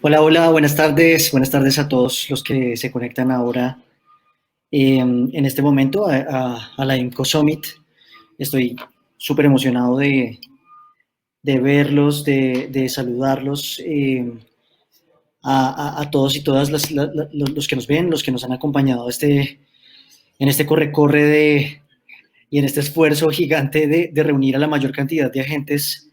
Hola, hola, buenas tardes a todos los que se conectan ahora en este momento a la INCO Summit. Estoy súper emocionado de verlos, de saludarlos, a todos y todas los que nos ven, los que nos han acompañado en este corre-corre y en este esfuerzo gigante de reunir a la mayor cantidad de agentes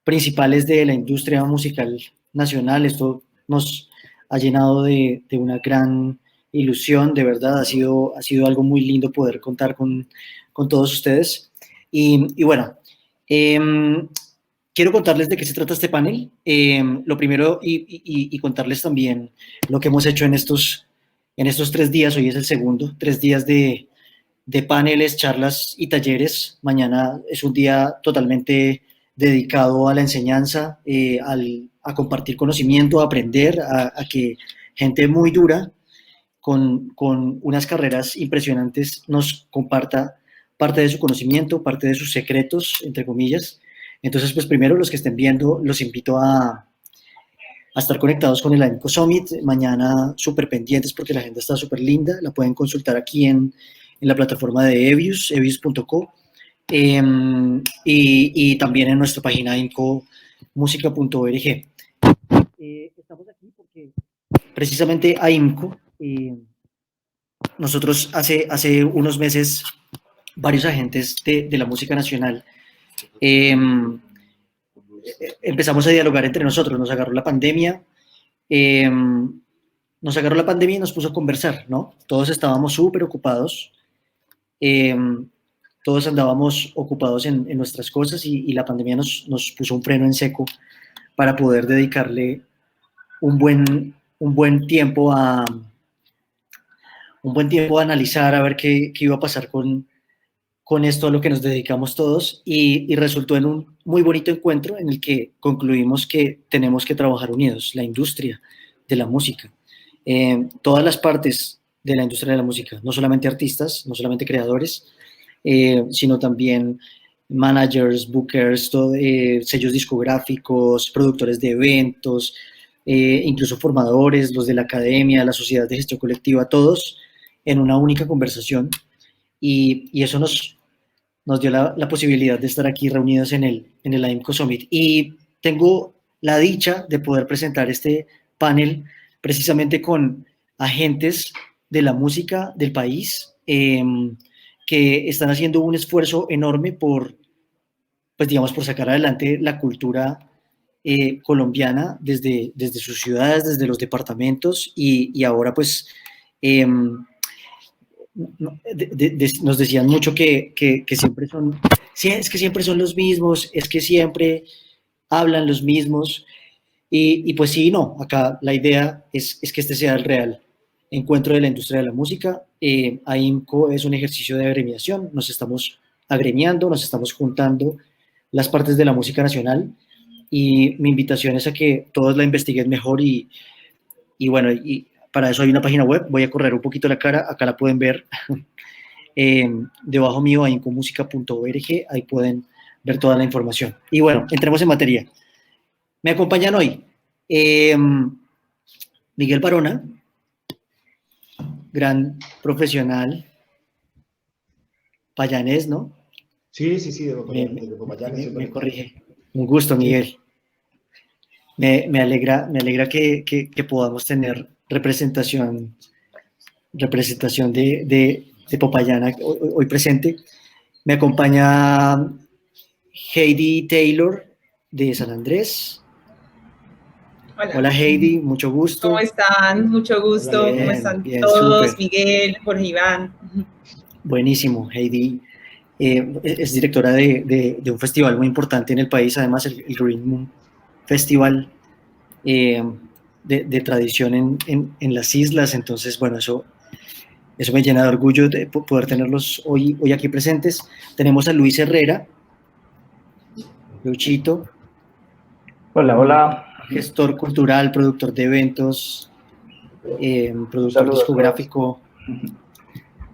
principales de la industria musical nacional. Esto nos ha llenado de una gran ilusión, de verdad, ha sido algo muy lindo poder contar con todos ustedes. Y bueno, eh, quiero contarles de qué se trata este panel. Lo primero, y contarles también lo que hemos hecho en estos 3 días. Hoy es el segundo, 3 días de paneles, charlas y talleres. Mañana es un día totalmente dedicado a la enseñanza, a compartir conocimiento, a aprender, a que gente muy dura, con unas carreras impresionantes, nos comparta parte de su conocimiento, parte de sus secretos, entre comillas. Entonces, pues primero los que estén viendo, los invito a estar conectados con el AIMCO Summit. Mañana súper pendientes porque la agenda está súper linda. La pueden consultar aquí en la plataforma de Evius, evius.co, y también en nuestra página incomusica.org. Estamos aquí porque precisamente AIMCO, nosotros hace unos meses, varios agentes de la música nacional, eh, empezamos a dialogar entre nosotros. Eh, nos agarró la pandemia y nos puso a conversar, ¿no? Todos estábamos súper ocupados, eh, todos andábamos ocupados en nuestras cosas y la pandemia nos puso un freno en seco para poder dedicarle un buen tiempo un buen tiempo a analizar, a ver qué iba a pasar con esto a lo que nos dedicamos todos, y resultó en un muy bonito encuentro en el que concluimos que tenemos que trabajar unidos, la industria de la música, todas las partes de la industria de la música, no solamente artistas, no solamente creadores, sino también managers, bookers, sellos discográficos, productores de eventos, incluso formadores, los de la academia, la sociedad de gestión colectiva, todos en una única conversación, y eso nos dio la posibilidad de estar aquí reunidos en el AIMCO Summit. Y tengo la dicha de poder presentar este panel precisamente con agentes de la música del país, que están haciendo un esfuerzo enorme pues digamos, por sacar adelante la cultura colombiana desde sus ciudades, desde los departamentos, y ahora pues eh, nos decían mucho que siempre son, sí, es que siempre son los mismos, es que siempre hablan los mismos, y pues sí, no, acá la idea es que este sea el real encuentro de la industria de la música. AIMCO es un ejercicio de agremiación, nos estamos agremiando, nos estamos juntando las partes de la música nacional, y mi invitación es a que todos la investiguen mejor, y bueno, y para eso hay una página web. Voy a correr un poquito la cara, acá la pueden ver. Debajo mío hay incomusica.org, ahí pueden ver toda la información. Y bueno, entremos en materia. Me acompañan hoy eh, Miguel Barona, gran profesional payanés, ¿no? Sí, sí, sí, de Popayán, Me súper. corrige. Un gusto, Sí, Miguel. Me alegra que podamos tener representación de Popayán hoy presente. Me acompaña Heidi Taylor de San Andrés. Hola, Hola Heidi, mucho ¿cómo gusto. están? Mucho hola gusto, ¿cómo Heidi. están Bien, todos? súper. Miguel, Jorge Iván. Buenísimo. Heidi es directora de un festival muy importante en el país, además el Green Moon Festival, eh, de tradición en las islas. Entonces, bueno, eso me llena de orgullo de poder tenerlos hoy aquí presentes. Tenemos a Luis Herrera, Luchito, Hola, hola. gestor cultural, productor de eventos, Un productor saludo a todos. discográfico.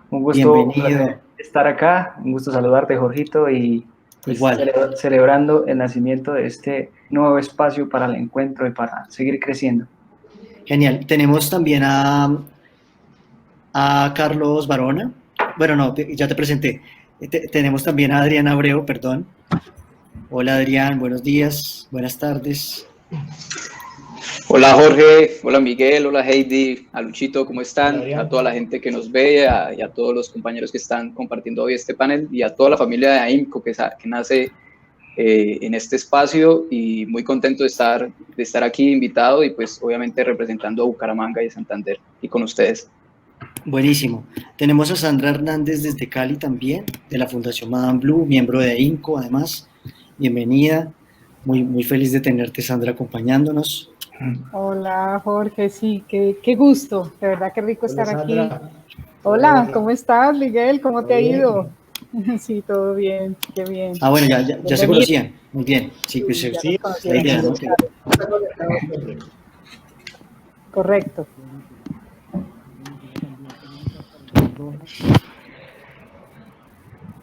Un gusto, un Bienvenido. placer estar acá. Un gusto saludarte, Jorgito, y pues Igual. celebrando el nacimiento de este nuevo espacio para el encuentro y para seguir creciendo. Genial. Tenemos también a Carlos Barona. Bueno, no, ya te presenté. Tenemos también a Adrián Abreu, perdón. Hola Adrián, buenos días, buenas tardes. Hola Jorge, hola Miguel, hola Heidi, a Luchito, ¿cómo están? Hola, A toda la gente que nos ve y a todos los compañeros que están compartiendo hoy este panel y a toda la familia de AIMCO que nace en este espacio y muy contento de estar aquí invitado y pues obviamente representando a Bucaramanga y Santander y con ustedes. Buenísimo. Tenemos a Sandra Hernández desde Cali también, de la Fundación Madame Blue, miembro de AIMCO además. Bienvenida. Muy feliz de tenerte, Sandra, acompañándonos. Hola Jorge, sí, qué gusto, de verdad qué rico Hola, estar aquí. Sandra. Hola, ¿cómo estás, Miguel? ¿Cómo te ha Bien. ido? Sí, todo bien, qué bien. Ah, bueno, ya se conocían. Muy bien. Sí, pues Ya Sí, nos conocíamos. la idea, ¿no? Que- Correcto.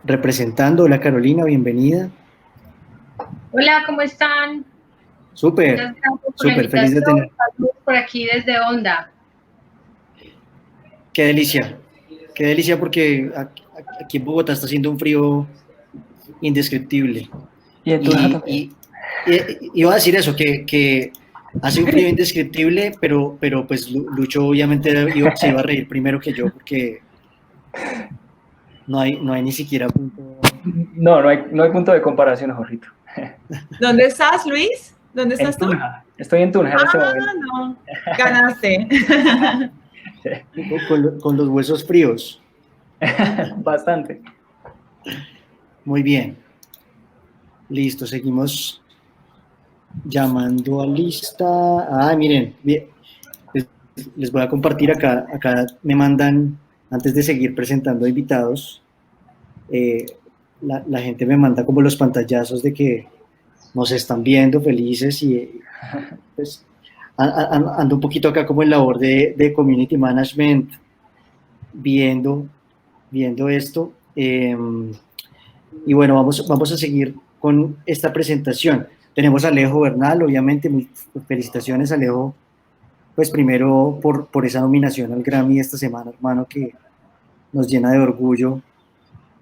Representando, hola Carolina, bienvenida. Hola, ¿cómo están? Súper, Muchas gracias por la súper feliz de invitación. tener. Saludos por aquí desde Onda. Qué delicia porque aquí en Bogotá está haciendo un frío indescriptible. Y en Tunja también. Iba a decir eso, que hace un frío indescriptible, pero pues Lucho obviamente se iba a reír primero que yo porque no hay ni siquiera punto. No hay punto de comparación, Jorgito. ¿Dónde estás, Luis? ¿Dónde En estás tú? Tunja. Estoy en Tunja en este momento. No, ganaste. Con los huesos fríos. Bastante. Muy bien. Listo, seguimos llamando a lista. Ah, miren, bien. Les voy a compartir acá. Acá me mandan, antes de seguir presentando invitados, la gente me manda como los pantallazos de que nos están viendo felices y pues ando un poquito acá como en labor de community management, viendo esto. Y bueno, vamos a seguir con esta presentación. Tenemos a Alejo Bernal, obviamente, felicitaciones Alejo, pues primero por esa nominación al Grammy esta semana, hermano, que nos llena de orgullo,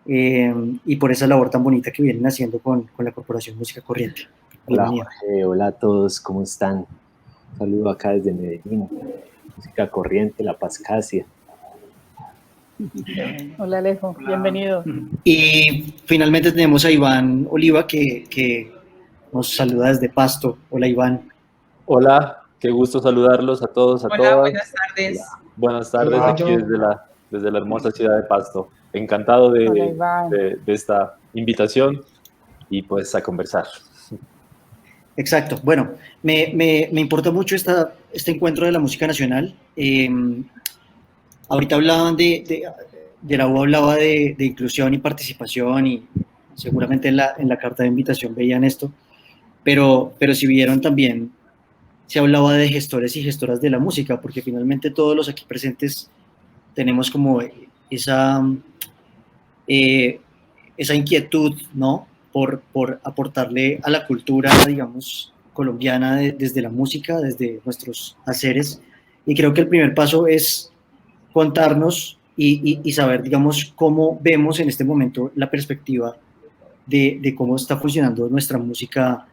y por esa labor tan bonita que vienen haciendo con la Corporación Música Corriente. Hola Bienvenido. Jorge, hola a todos, ¿cómo están? Un saludo acá desde Medellín, Música Corriente, La Paz Casia. Hola Alejo, bienvenido. Y finalmente tenemos a Iván Oliva que nos saluda desde Pasto. Hola Iván. Hola, qué gusto saludarlos a todos, a Hola, todas. buenas tardes. Buenas tardes Hola, aquí John. desde la hermosa ciudad de Pasto. Encantado Hola, de Iván. esta invitación y pues a conversar. Exacto. Bueno, me importa mucho este encuentro de la música nacional. Ahorita hablaban de la U hablaba de inclusión y participación y seguramente en la carta de invitación veían esto, pero si vieron también se hablaba de gestores y gestoras de la música, porque finalmente todos los aquí presentes tenemos como eh, esa inquietud, ¿no? Por aportarle a la cultura, digamos, colombiana desde la música, desde nuestros haceres. Y creo que el primer paso es contarnos y saber, digamos, cómo vemos en este momento la perspectiva de cómo está funcionando nuestra música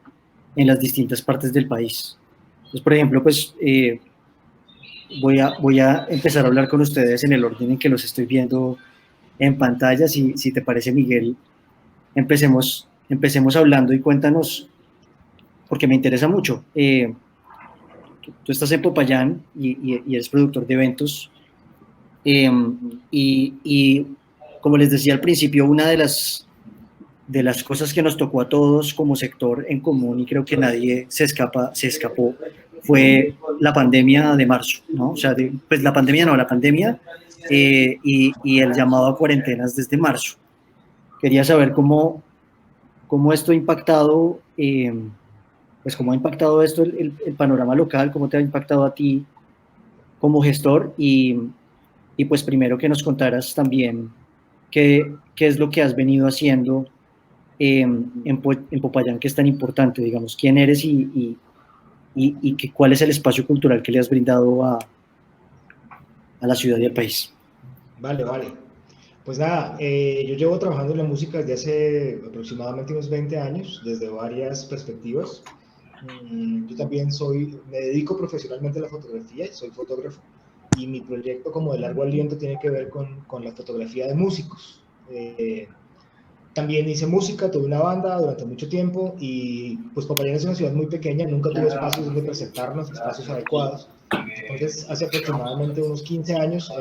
en las distintas partes del país. Entonces, por ejemplo, pues voy a empezar a hablar con ustedes en el orden en que los estoy viendo en pantalla. Si te parece, Miguel, empecemos hablando y cuéntanos, porque me interesa mucho. Tú estás en Popayán y eres productor de eventos. Y como les decía al principio, una de las cosas que nos tocó a todos como sector en común, y creo que nadie se escapó, fue la pandemia de marzo, ¿no? O sea, pues la pandemia no, la pandemia, y el llamado a cuarentenas desde marzo. Quería saber cómo esto ha impactado, pues cómo ha impactado esto el panorama local, cómo te ha impactado a ti como gestor y pues primero que nos contaras también qué es lo que has venido haciendo en Popayán, que es tan importante, digamos, quién eres y cuál es el espacio cultural que le has brindado a la ciudad y al país. Vale. Pues nada, yo llevo trabajando en la música desde hace aproximadamente unos 20 años, desde varias perspectivas. Yo también me dedico profesionalmente a la fotografía, soy fotógrafo, y mi proyecto como de largo aliento tiene que ver con la fotografía de músicos. También hice música, tuve una banda durante mucho tiempo, y pues Popayán es una ciudad muy pequeña, nunca tuve espacios donde presentarnos, espacios adecuados. Entonces, hace aproximadamente unos 15 años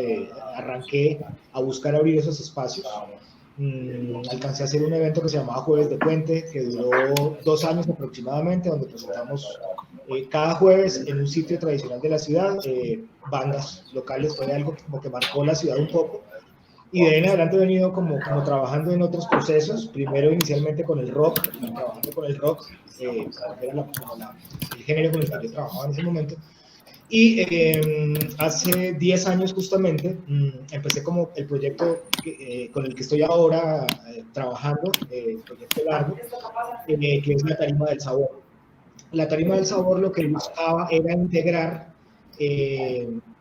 arranqué a buscar abrir esos espacios. Alcancé a hacer un evento que se llamaba Jueves de Puente, que duró 2 años aproximadamente, donde presentamos cada jueves en un sitio tradicional de la ciudad bandas locales. Fue algo como que marcó la ciudad un poco. Y de ahí en adelante he venido como trabajando en otros procesos, primero inicialmente con el rock, trabajando con el rock, que era el género con el que yo trabajaba en ese momento. Y hace 10 años justamente empecé como el proyecto con el que estoy ahora trabajando, el proyecto largo, que es la Tarima del Sabor. La Tarima del Sabor lo que buscaba era integrar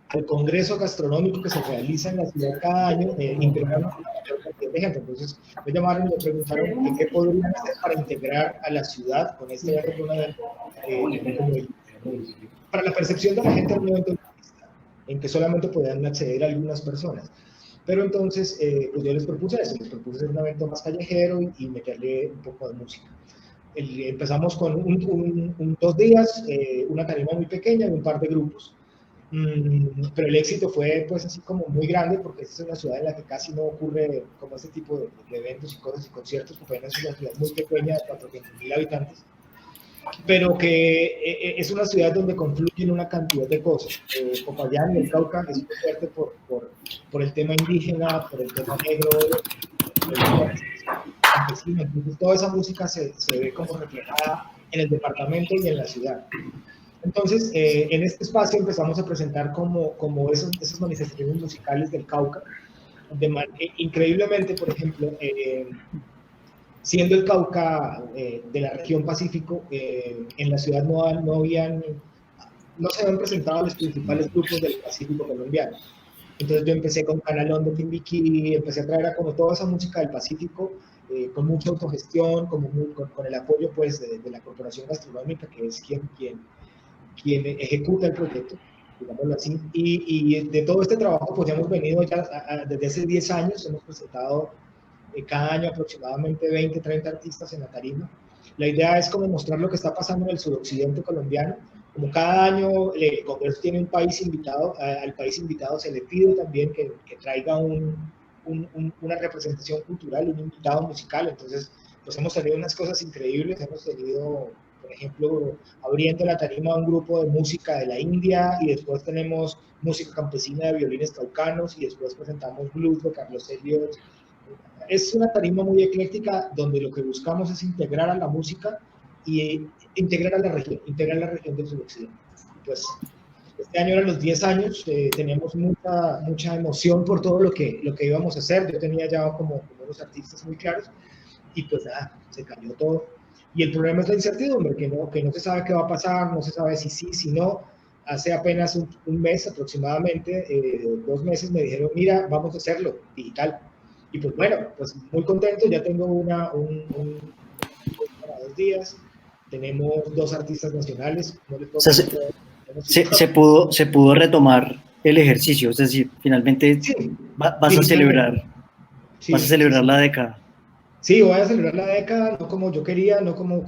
al congreso gastronómico que se realiza en la ciudad cada año, integrar una cantidad de gente. Entonces me llamaron y me preguntaron qué podrían hacer para integrar a la ciudad con este evento, para la percepción de la gente en un evento en que solamente podían acceder a algunas personas. Pero entonces pues yo les propuse eso, les propuse hacer un evento más callejero y meterle un poco de música. Empezamos con 2 días, una tarima muy pequeña y un par de grupos. Pero el éxito fue pues así como muy grande, porque esta es una ciudad en la que casi no ocurre como este tipo de eventos y cosas y conciertos, porque es una ciudad muy pequeña de 400.000 habitantes, pero que es una ciudad donde confluyen una cantidad de cosas. Popayán y el Cauca es muy fuerte por el tema indígena, por el tema negro, por el tema campesino. Entonces toda esa música se ve como reflejada en el departamento y en la ciudad. Entonces, en este espacio empezamos a presentar como esas manifestaciones musicales del Cauca. Increíblemente, por ejemplo, siendo el Cauca de la región Pacífico, en la ciudad no se habían presentado los principales grupos del Pacífico colombiano. Entonces yo empecé con Canalón de Timbiquí, empecé a traer a como toda esa música del Pacífico, con mucha autogestión, con el apoyo pues de la Corporación Gastronómica, que es quien ejecuta el proyecto, digámoslo así. Y de todo este trabajo pues ya hemos venido desde hace 10 años, hemos presentado cada año aproximadamente 20, 30 artistas en la tarima. La idea es como mostrar lo que está pasando en el suroccidente colombiano. Como cada año el Congreso tiene un país invitado, al país invitado se le pide también que traiga una representación cultural, un invitado musical. Entonces pues hemos tenido unas cosas increíbles, hemos tenido, por ejemplo, abriendo la tarima un grupo de música de la India, y después tenemos música campesina de violines caucanos, y después presentamos blues de Carlos Elliott. Es una tarima muy ecléctica donde lo que buscamos es integrar a la música y integrar a la región del suroccidente. Pues este año eran los 10 años, teníamos mucha emoción por todo lo que íbamos a hacer. Yo tenía ya como unos artistas muy claros, y pues nada, se cayó todo. Y el problema es la incertidumbre, que no se sabe qué va a pasar, no se sabe si sí, si no. Hace apenas un mes aproximadamente, 2 meses, me dijeron, mira, vamos a hacerlo digital. Y pues bueno, pues muy contento, ya tengo para 2 días, tenemos 2 artistas nacionales. No les puedo se pudo retomar el ejercicio, es decir, finalmente sí, vas a celebrar la década. Sí, voy a celebrar la década, no como yo quería, no como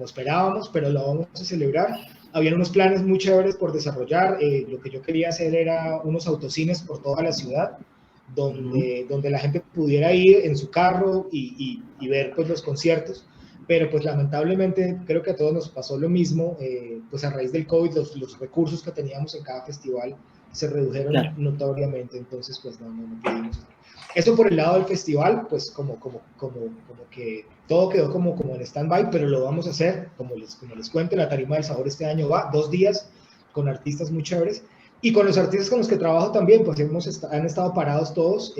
esperábamos, pero lo vamos a celebrar. Habían unos planes muy chéveres por desarrollar. Lo que yo quería hacer era unos autocines por toda la ciudad, donde la gente pudiera ir en su carro y ver pues los conciertos. Pero pues lamentablemente creo que a todos nos pasó lo mismo, pues a raíz del COVID los recursos que teníamos en cada festival se redujeron notoriamente. Entonces pues no pudimos hacer. Eso por el lado del festival, pues como que todo quedó como en stand-by, pero lo vamos a hacer, como les cuento. La Tarima del Sabor este año va 2 días con artistas muy chéveres, y con los artistas con los que trabajo también, pues han estado parados todos.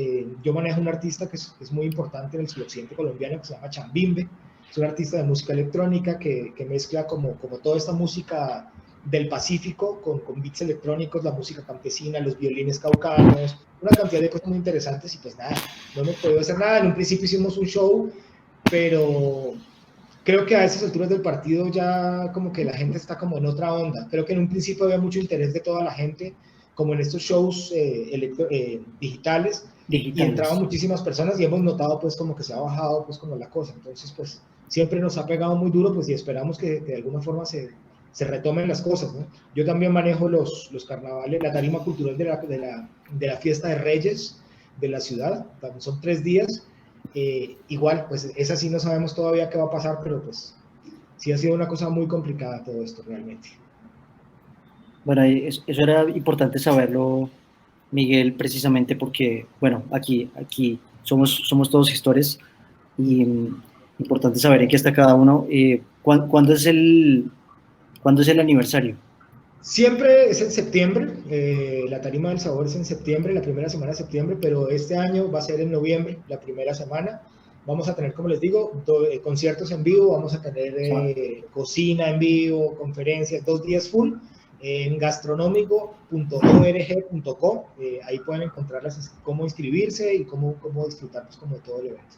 Yo manejo un artista que es muy importante en el suroccidente colombiano, que se llama Chambimbe. Es un artista de música electrónica que mezcla como toda esta música del Pacífico con beats electrónicos, la música campesina, los violines caucanos, una cantidad de cosas muy interesantes y pues nada, no hemos podido hacer nada. En un principio hicimos un show, pero creo que a esas alturas del partido ya como que la gente está como en otra onda. Creo que en un principio había mucho interés de toda la gente, como en estos shows digitales, y entraban muchísimas personas y hemos notado pues como que se ha bajado pues como la cosa. Entonces pues siempre nos ha pegado muy duro pues y esperamos que de alguna forma se retomen las cosas, ¿no? Yo también manejo los carnavales, la tarima cultural de la fiesta de Reyes de la ciudad, son 3 días. Igual, pues esa sí no sabemos todavía qué va a pasar, pero pues sí ha sido una cosa muy complicada todo esto realmente. Bueno, eso era importante saberlo, Miguel, precisamente porque, bueno, aquí somos todos gestores y importante saber en qué está cada uno. ¿Cuándo es el aniversario? Siempre es en septiembre, la tarima del sabor es en septiembre, la primera semana de septiembre, pero este año va a ser en noviembre, la primera semana. Vamos a tener, como les digo, conciertos en vivo, vamos a tener cocina en vivo, conferencias, 2 días full, en gastronómico.org.co, ahí pueden encontrar cómo inscribirse y cómo disfrutar pues, como de todo el evento.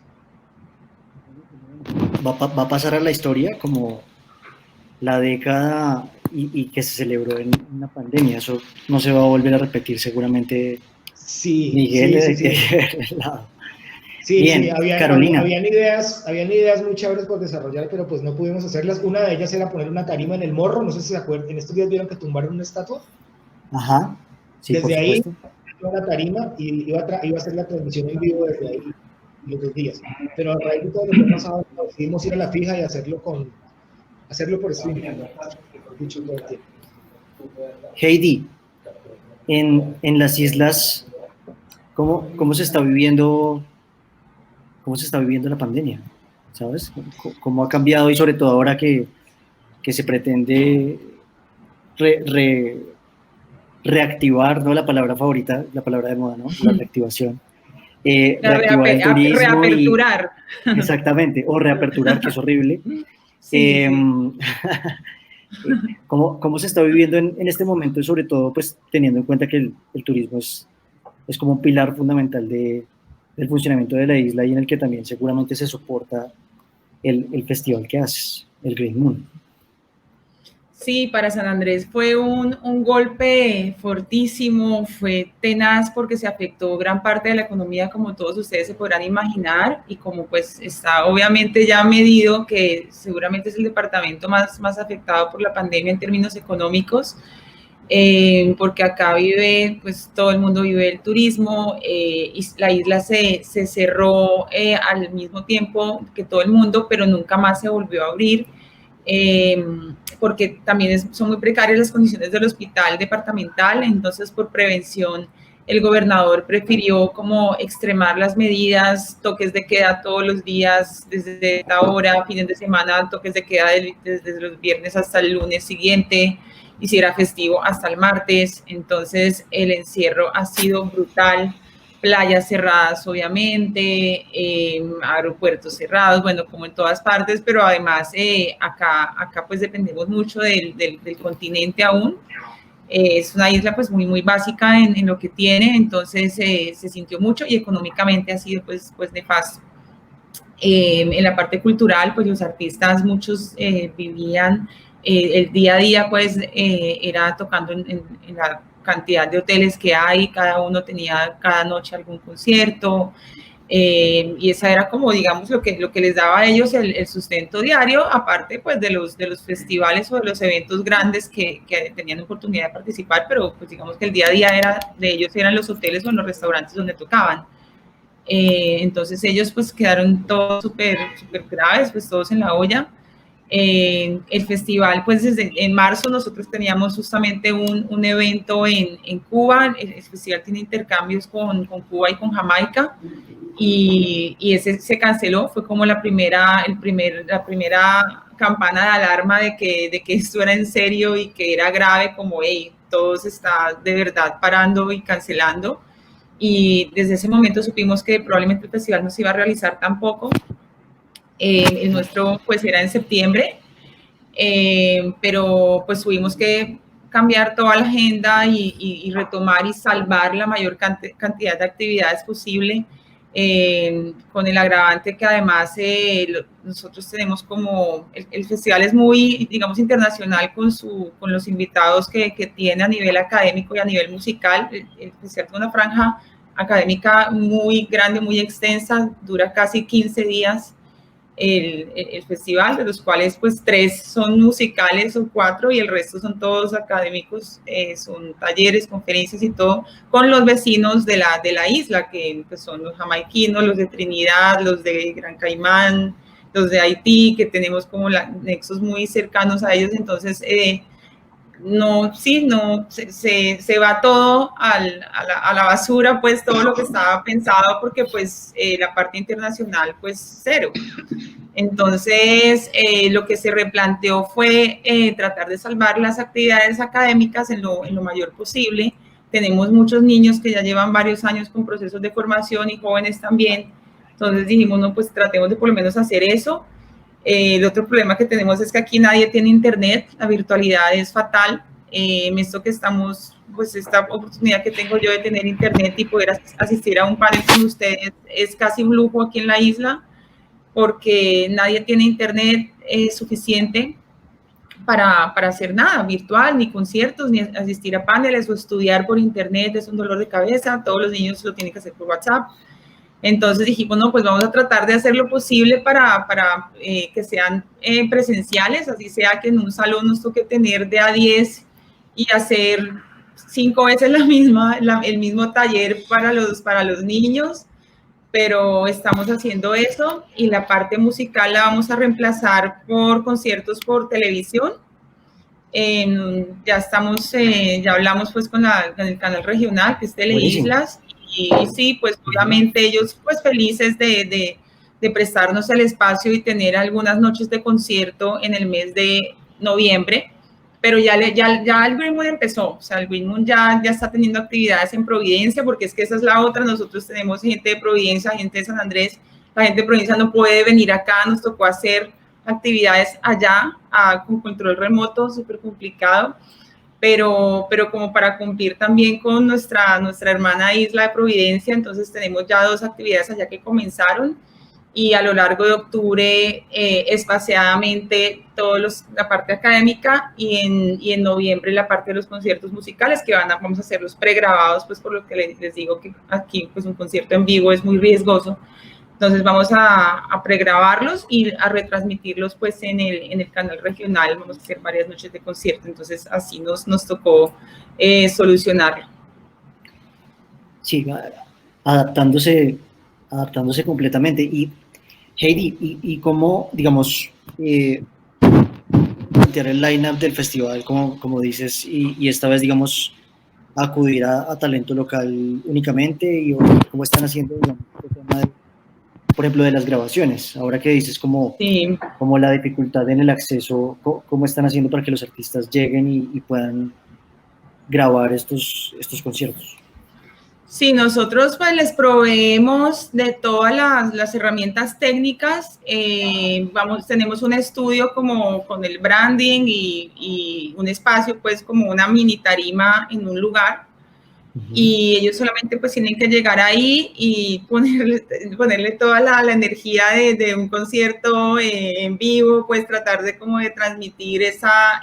¿Va a pasar a la historia como la década y que se celebró en una pandemia? Eso no se va a volver a repetir seguramente. Sí, Miguel, sí, bien, Carolina. Habían ideas muy chéveres por desarrollar, pero pues no pudimos hacerlas. Una de ellas era poner una tarima en el morro, no sé si se acuerdan, en estos días vieron que tumbaron una estatua. Ajá, sí, desde ahí, una tarima y iba a hacer la transmisión en vivo desde ahí los 2 días. Pero a raíz de todo lo que ha pasado, decidimos ir a la fija y hacerlo por streaming. Heidi, en las islas, ¿cómo se está viviendo la pandemia? ¿Sabes? ¿Cómo ha cambiado? Y sobre todo ahora que se pretende reactivar, ¿no? La palabra favorita, la palabra de moda, ¿no? La reactivación. Reactivar el turismo reaperturar. Exactamente, o reaperturar, que es horrible. Sí. ¿Cómo se está viviendo en este momento? Y sobre todo, pues, teniendo en cuenta que el turismo es como un pilar fundamental del funcionamiento de la isla y en el que también seguramente se soporta el festival que haces, el Green Moon. Sí, para San Andrés fue un golpe fortísimo, fue tenaz porque se afectó gran parte de la economía, como todos ustedes se podrán imaginar, y como pues está obviamente ya medido que seguramente es el departamento más afectado por la pandemia en términos económicos, porque acá vive, pues todo el mundo vive el turismo, y la isla se cerró al mismo tiempo que todo el mundo, pero nunca más se volvió a abrir. Porque también son muy precarias las condiciones del hospital departamental, entonces por prevención el gobernador prefirió como extremar las medidas, toques de queda todos los días desde esta hora, fines de semana, toques de queda desde los viernes hasta el lunes siguiente, y si era festivo hasta el martes. Entonces el encierro ha sido brutal. Playas cerradas, obviamente, aeropuertos cerrados, bueno, como en todas partes, pero además acá pues dependemos mucho del continente aún. Es una isla pues muy básica en lo que tiene, entonces se sintió mucho y económicamente ha sido pues nefasto. En la parte cultural, pues los artistas, muchos vivían el día a día, pues era tocando en la cantidad de hoteles que hay, cada uno tenía cada noche algún concierto, y esa era como, digamos, lo que les daba a ellos el sustento diario, aparte pues de los festivales o de los eventos grandes que tenían oportunidad de participar, pero pues digamos que el día a día de ellos eran los hoteles o los restaurantes donde tocaban. Entonces ellos pues quedaron todos súper graves, pues todos en la olla. El festival, pues en marzo nosotros teníamos justamente un evento en Cuba. El festival tiene intercambios con Cuba y con Jamaica, y ese se canceló. Fue como la primera campana de alarma de que esto era en serio y que era grave, como hey, todo se está de verdad parando y cancelando. Y desde ese momento supimos que probablemente el festival no se iba a realizar tampoco. El nuestro pues era en septiembre, pero pues tuvimos que cambiar toda la agenda y retomar y salvar la mayor cantidad de actividades posible, con el agravante que además nosotros tenemos como, el festival es muy, digamos, internacional con los invitados que tiene a nivel académico y a nivel musical. El festival tiene una franja académica muy grande, muy extensa, dura casi 15 días el festival, de los cuales pues 3 son musicales o 4 y el resto son todos académicos, son talleres, conferencias y todo, con los vecinos de la isla, que pues, son los jamaiquinos, los de Trinidad, los de Gran Caimán, los de Haití, que tenemos como nexos muy cercanos a ellos. Entonces se va todo a la basura, pues todo lo que estaba pensado, porque pues la parte internacional pues cero. Entonces lo que se replanteó fue tratar de salvar las actividades académicas en lo mayor posible. Tenemos muchos niños que ya llevan varios años con procesos de formación y jóvenes también, entonces dijimos, no, pues tratemos de por lo menos hacer eso. El otro problema que tenemos es que aquí nadie tiene internet, la virtualidad es fatal. Esto que estamos, pues esta oportunidad que tengo yo de tener internet y poder asistir a un panel con ustedes es casi un lujo aquí en la isla, porque nadie tiene internet suficiente para hacer nada virtual, ni conciertos, ni asistir a paneles o estudiar por internet, es un dolor de cabeza, todos los niños lo tienen que hacer por WhatsApp. Entonces dijimos, no, pues vamos a tratar de hacer lo posible para que sean presenciales, así sea que en un salón nos toque tener de a 10 y hacer 5 veces el mismo taller para los niños, pero estamos haciendo eso, y la parte musical la vamos a reemplazar por conciertos por televisión. Ya hablamos pues con el canal regional, que es Teleislas, y sí, pues obviamente ellos pues felices de prestarnos el espacio y tener algunas noches de concierto en el mes de noviembre, pero ya el Green Moon empezó, o sea, el Green Moon ya está teniendo actividades en Providencia, porque es que esa es la otra. Nosotros tenemos gente de Providencia, gente de San Andrés, la gente de Providencia no puede venir acá, nos tocó hacer actividades allá con control remoto, súper complicado, pero como para cumplir también con nuestra hermana isla de Providencia. Entonces tenemos ya 2 actividades allá que comenzaron, y a lo largo de octubre espaciadamente la parte académica, y en noviembre la parte de los conciertos musicales, que vamos a hacer los pregrabados, pues por lo que les digo que aquí pues un concierto en vivo es muy riesgoso. Entonces vamos a pregrabarlos y a retransmitirlos pues en el canal regional. Vamos a hacer varias noches de concierto, entonces así nos tocó solucionarlo. Sí, adaptándose completamente. Y Heidi, ¿y cómo, digamos, plantear el line-up del festival, como dices, y esta vez, digamos, acudir a talento local únicamente, y cómo están haciendo, digamos, el tema por ejemplo, de las grabaciones? Ahora que dices como la dificultad en el acceso, ¿cómo están haciendo para que los artistas lleguen y puedan grabar estos conciertos? Sí, nosotros pues les proveemos de todas las herramientas técnicas. Tenemos un estudio como con el branding y un espacio pues como una mini tarima en un lugar. Y ellos solamente pues tienen que llegar ahí y ponerle toda la energía de un concierto en vivo, pues tratar de transmitir esa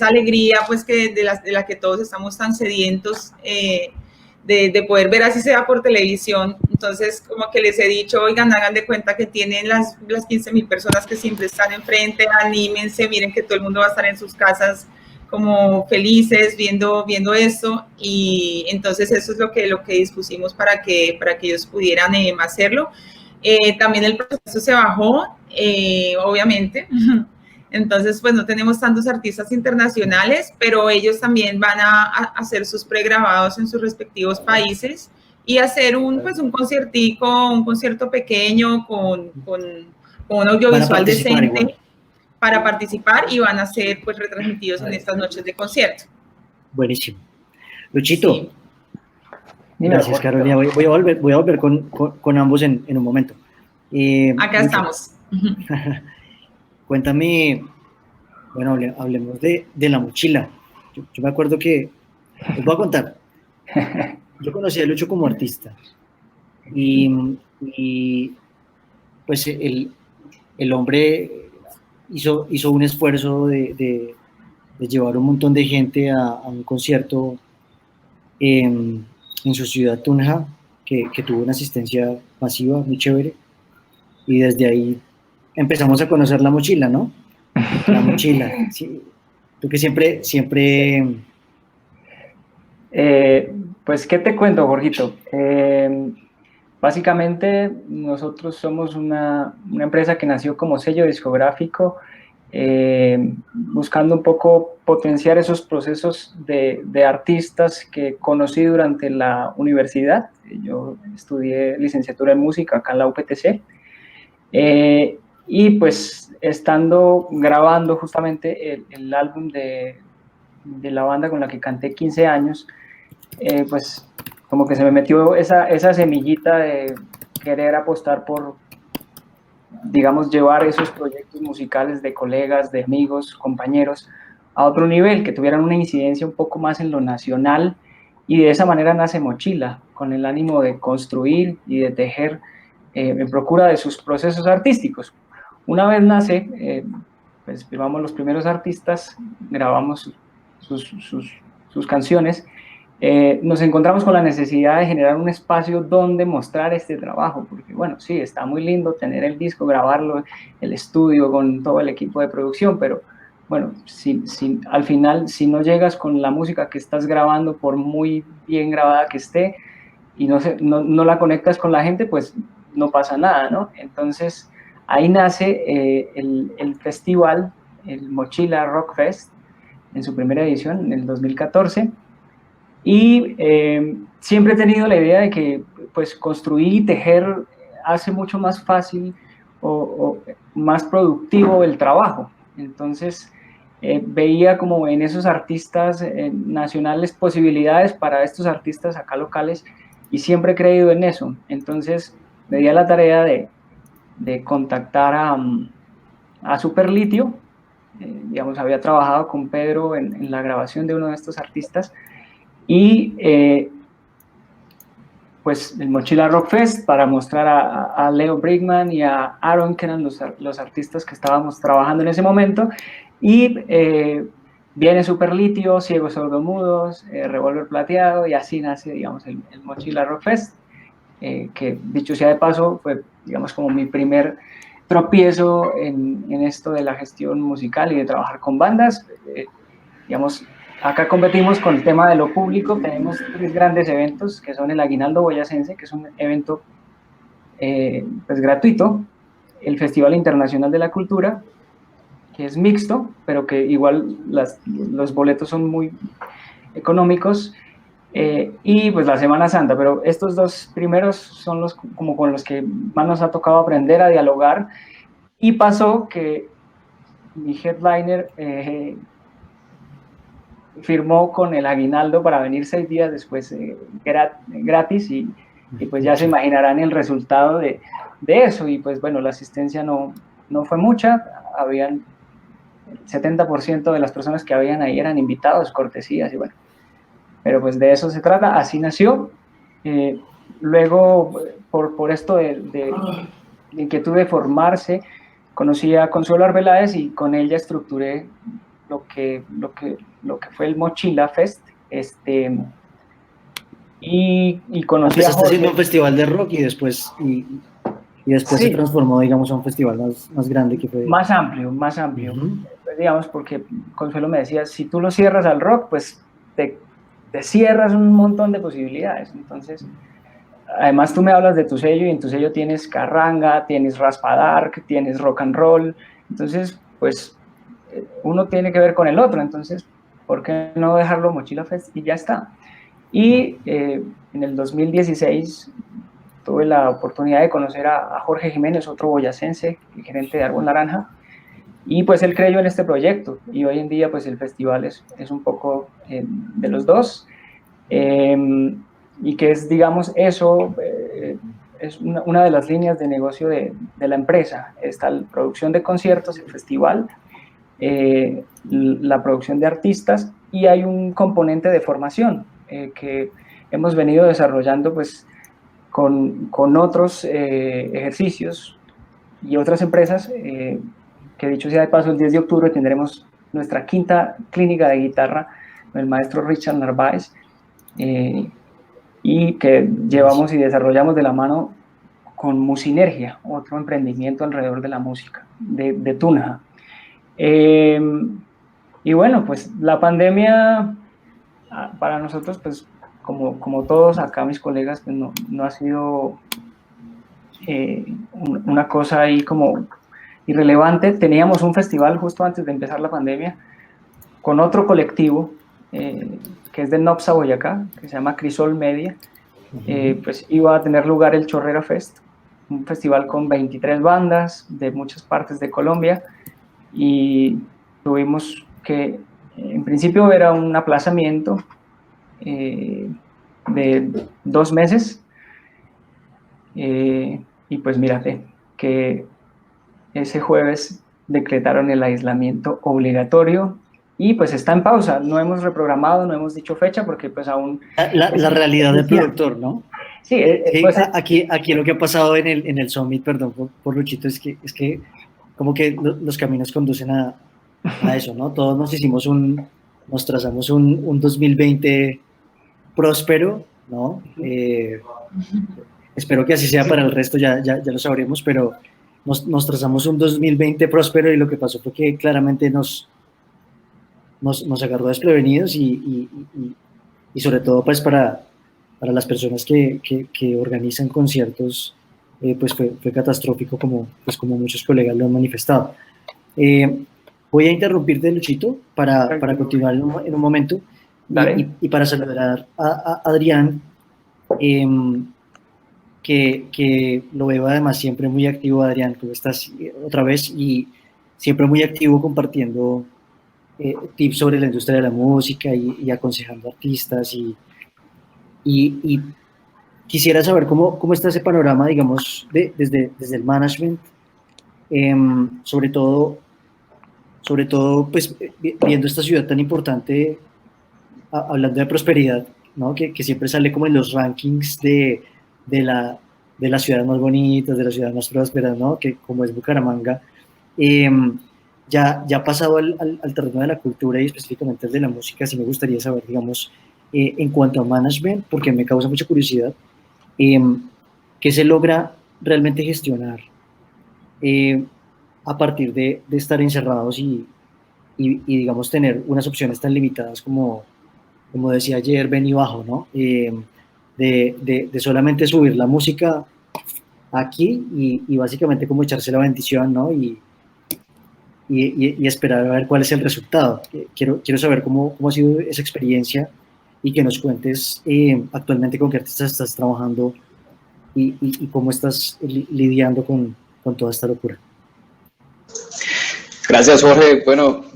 alegría pues de la que todos estamos tan sedientos, de poder ver, así sea por televisión. Entonces como que les he dicho, oigan, hagan de cuenta que tienen las 15,000 personas que siempre están enfrente, anímense, miren que todo el mundo va a estar en sus casas como felices viendo esto, y entonces eso es lo que dispusimos para que ellos pudieran hacerlo. También el proceso se bajó, obviamente, entonces pues no tenemos tantos artistas internacionales, pero ellos también van a hacer sus pregrabados en sus respectivos países y hacer un concierto pequeño con un audiovisual decente. Igual, para participar, y van a ser pues retransmitidos en estas noches de concierto. Buenísimo. Luchito. Sí. Gracias, Carolina. Voy a volver con ambos en un momento. Acá estamos. Cuéntame, bueno, hablemos de la mochila. Yo me acuerdo que, les voy a contar, yo conocí a Lucho como artista y pues el hombre hizo un esfuerzo de llevar un montón de gente a un concierto en su ciudad, Tunja, que tuvo una asistencia masiva, muy chévere, y desde ahí empezamos a conocer la mochila, ¿no? La mochila, sí. Tú que siempre... Pues, ¿qué te cuento, Jorgito? Básicamente, nosotros somos una empresa que nació como sello discográfico, buscando un poco potenciar esos procesos de artistas que conocí durante la universidad. Yo estudié licenciatura en música acá en la UPTC, y pues estando grabando justamente el álbum de la banda con la que canté 15 años, pues como que se me metió esa semillita de querer apostar por, digamos, llevar esos proyectos musicales de colegas, de amigos, compañeros, a otro nivel, que tuvieran una incidencia un poco más en lo nacional, y de esa manera nace Mochila, con el ánimo de construir y de tejer en procura de sus procesos artísticos. Una vez nace, pues firmamos los primeros artistas, grabamos sus canciones, nos encontramos con la necesidad de generar un espacio donde mostrar este trabajo, porque bueno, sí, está muy lindo tener el disco, grabarlo, el estudio con todo el equipo de producción, pero bueno, al final, si no llegas con la música que estás grabando, por muy bien grabada que esté, y no la conectas con la gente, pues no pasa nada, ¿no? Entonces, ahí nace el festival, el Mochila Rock Fest, en su primera edición, en el 2014, y siempre he tenido la idea de que pues construir y tejer hace mucho más fácil o más productivo el trabajo. Entonces veía como en esos artistas nacionales posibilidades para estos artistas acá locales, y siempre he creído en eso. Entonces me di a la tarea de contactar a Superlitio. Digamos, había trabajado con Pedro en la grabación de uno de estos artistas, y pues el Mochila Rock Fest, para mostrar a Leo Brigman y a Aaron, que eran los artistas que estábamos trabajando en ese momento, y viene Superlitio, Ciegos Sordomudos, Revólver Plateado, y así nace, digamos, el Mochila Rock Fest, que dicho sea de paso, fue, digamos, como mi primer tropiezo en esto de la gestión musical y de trabajar con bandas. Digamos, acá competimos con el tema de lo público. Tenemos 3 grandes eventos, que son el Aguinaldo Boyacense, que es un evento pues gratuito, el Festival Internacional de la Cultura, que es mixto, pero que igual los boletos son muy económicos, y pues la Semana Santa. Pero estos 2 primeros son los como con los que más nos ha tocado aprender a dialogar, y pasó que mi headliner firmó con el Aguinaldo para venir 6 días después gratis, y pues ya se imaginarán el resultado de eso. Y pues bueno, la asistencia no fue mucha, habían el 70% de las personas que habían ahí eran invitados, cortesías, y bueno, pero pues de eso se trata, así nació. Luego, por esto de inquietud de formarse, conocí a Consuelo Arbeláez, y con ella estructuré lo que fue el Mochila Fest, y conocí a Jorge. Empezaste haciendo un festival de rock y después sí, se transformó, digamos, a un festival más grande, que fue... Más amplio. Pues, digamos, porque Consuelo me decía, si tú lo cierras al rock, pues te cierras un montón de posibilidades. Entonces, además tú me hablas de tu sello, y en tu sello tienes carranga, tienes raspadark, tienes rock and roll. Entonces, pues uno tiene que ver con el otro. Entonces, ¿por qué no dejarlo Mochila Fest? Y ya está. Y en el 2016 tuve la oportunidad de conocer a Jorge Jiménez, otro boyacense, gerente de Árbol Naranja, y pues él creyó en este proyecto, y hoy en día pues el festival es un poco de los dos, y que es, digamos, eso, es una de las líneas de negocio de la empresa. Está la producción de conciertos, el festival, la producción de artistas, y hay un componente de formación que hemos venido desarrollando pues, con otros ejercicios y otras empresas, que dicho sea de paso, el 10 de octubre tendremos nuestra 5ª clínica de guitarra con el maestro Richard Narváez, y que llevamos y desarrollamos de la mano con Musinergia, otro emprendimiento alrededor de la música, de Tunja. Y bueno, pues la pandemia para nosotros, pues como todos acá mis colegas, pues no ha sido una cosa ahí como irrelevante. Teníamos un festival justo antes de empezar la pandemia con otro colectivo que es de Nopsa, Boyacá, que se llama Crisol Media. Pues iba a tener lugar el Chorrera Fest, un festival con 23 bandas de muchas partes de Colombia, y tuvimos que, en principio era un aplazamiento de 2 meses, y pues mírate que ese jueves decretaron el aislamiento obligatorio y pues está en pausa. No hemos reprogramado, no hemos dicho fecha porque pues aún... La realidad del productor, ¿no? Sí, pues, aquí lo que ha pasado en el Summit, perdón por Luchito, es que como que los caminos conducen a eso, ¿no? Todos nos trazamos un 2020 próspero, ¿no? Espero que así sea para el resto, ya lo sabremos, pero nos trazamos un 2020 próspero, y lo que pasó fue que claramente nos agarró desprevenidos, y sobre todo pues para las personas que organizan conciertos, pues fue catastrófico, como muchos colegas lo han manifestado. Voy a interrumpirte, Luchito, para continuar en un momento, y para saludar a Adrián, que lo veo además siempre muy activo. Adrián, ¿cómo estás otra vez? Y siempre muy activo compartiendo tips sobre la industria de la música y aconsejando artistas, y quisiera saber cómo está ese panorama, digamos, desde el management, sobre todo pues viendo esta ciudad tan importante, hablando de prosperidad, ¿no? Que siempre sale como en los rankings de las ciudades más bonitas, de las ciudades más prósperas, ¿no? Que como es Bucaramanga. Ya pasado al terreno de la cultura y específicamente el de la música, sí me gustaría saber, digamos, en cuanto a management, porque me causa mucha curiosidad, ¿qué se logra realmente gestionar a partir de estar encerrados y digamos, tener unas opciones tan limitadas como decía ayer Benny Bajo, ¿no? De solamente subir la música aquí y básicamente como echarse la bendición, ¿no? Y esperar a ver cuál es el resultado. Quiero saber cómo ha sido esa experiencia, y que nos cuentes actualmente con qué artistas estás trabajando y cómo estás lidiando con toda esta locura. Gracias, Jorge. Bueno,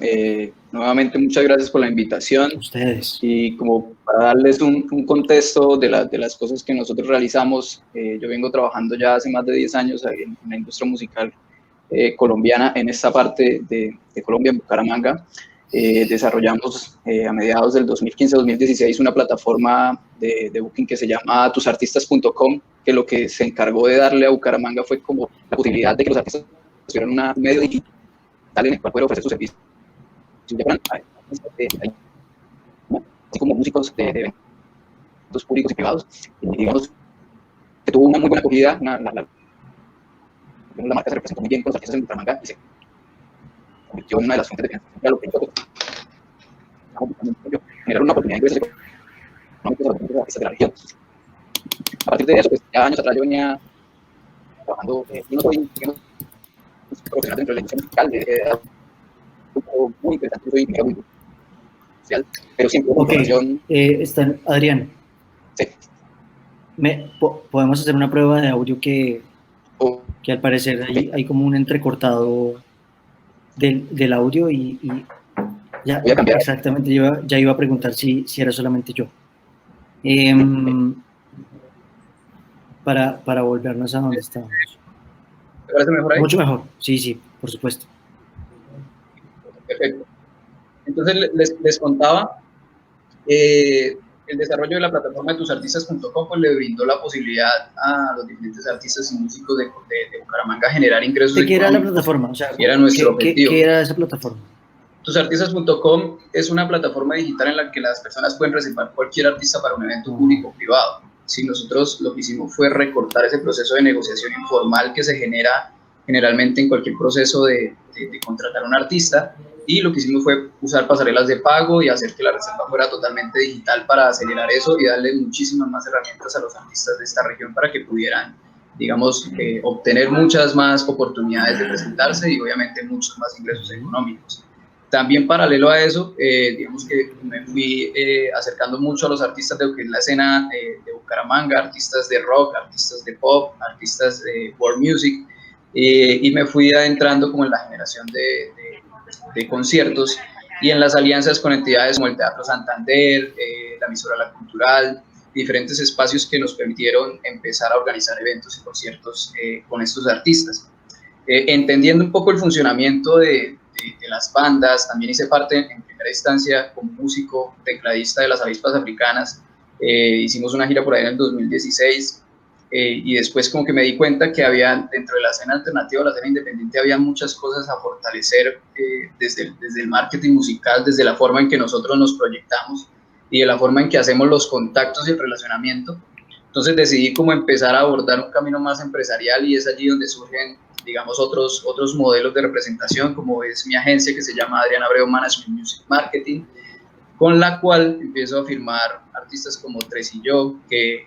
nuevamente muchas gracias por la invitación. Ustedes. Y como para darles un contexto de las cosas que nosotros realizamos, yo vengo trabajando ya hace más de 10 años en la industria musical colombiana, en esta parte de Colombia, en Bucaramanga. Desarrollamos a mediados del 2015-2016 una plataforma de booking que se llama tusartistas.com, que lo que se encargó de darle a Bucaramanga fue como la posibilidad de que los artistas tuvieran un medio digital en el cual poder ofrecer sus servicios. Así como músicos de eventos públicos y privados, y digamos que tuvo una muy buena acogida. La marca se representó muy bien con los artistas en Bucaramanga y se convirtió en una de las fuentes de financiación para los proyectos. Generar una oportunidad de ingresos económicos a los artistas de la región. A partir de eso, pues ya años atrás yo venía trabajando, y no soy profesional dentro de la industria musical, muy interesante, soy ingeniero muy social, pero siempre Okay. Adrián, sí. Podemos hacer una prueba de audio que al parecer hay como un entrecortado del audio, y ya exactamente, ya iba a preguntar si era solamente yo. para volvernos a donde estábamos. ¿Te parece mejor ahí? Mucho mejor, sí, por supuesto. Perfecto. Entonces les contaba, el desarrollo de la plataforma de tusartistas.com pues, le brindó la posibilidad a los diferentes artistas y músicos de Bucaramanga a generar ingresos ¿Qué era la económicos. plataforma? O sea, Era nuestro objetivo. ¿Qué era esa plataforma? Tusartistas.com es una plataforma digital en la que las personas pueden reservar cualquier artista para un evento público o privado. Si nosotros lo que hicimos fue recortar ese proceso de negociación informal que se genera generalmente en cualquier proceso de contratar a un artista, y lo que hicimos fue usar pasarelas de pago y hacer que la reserva fuera totalmente digital para acelerar eso y darle muchísimas más herramientas a los artistas de esta región para que pudieran, digamos, obtener muchas más oportunidades de presentarse y obviamente muchos más ingresos económicos. También paralelo a eso, digamos que me fui acercando mucho a los artistas de lo que es la escena de Bucaramanga, artistas de rock, artistas de pop, artistas de world music, y me fui adentrando como en la generación de conciertos y en las alianzas con entidades como el Teatro Santander, la emisora La Cultural, diferentes espacios que nos permitieron empezar a organizar eventos y conciertos con estos artistas. Entendiendo un poco el funcionamiento de las bandas, también hice parte en primera instancia como músico, tecladista de las Avispas Africanas. Hicimos una gira por ahí en el 2016 y después como que me di cuenta que había dentro de la escena alternativa, la escena independiente, había muchas cosas a fortalecer desde el marketing musical, desde la forma en que nosotros nos proyectamos y de la forma en que hacemos los contactos y el relacionamiento. Entonces decidí como empezar a abordar un camino más empresarial y es allí donde surgen, digamos, otros modelos de representación, como es mi agencia que se llama Adrián Abreu Management Music Marketing, con la cual empiezo a firmar artistas como Tres y Yo, que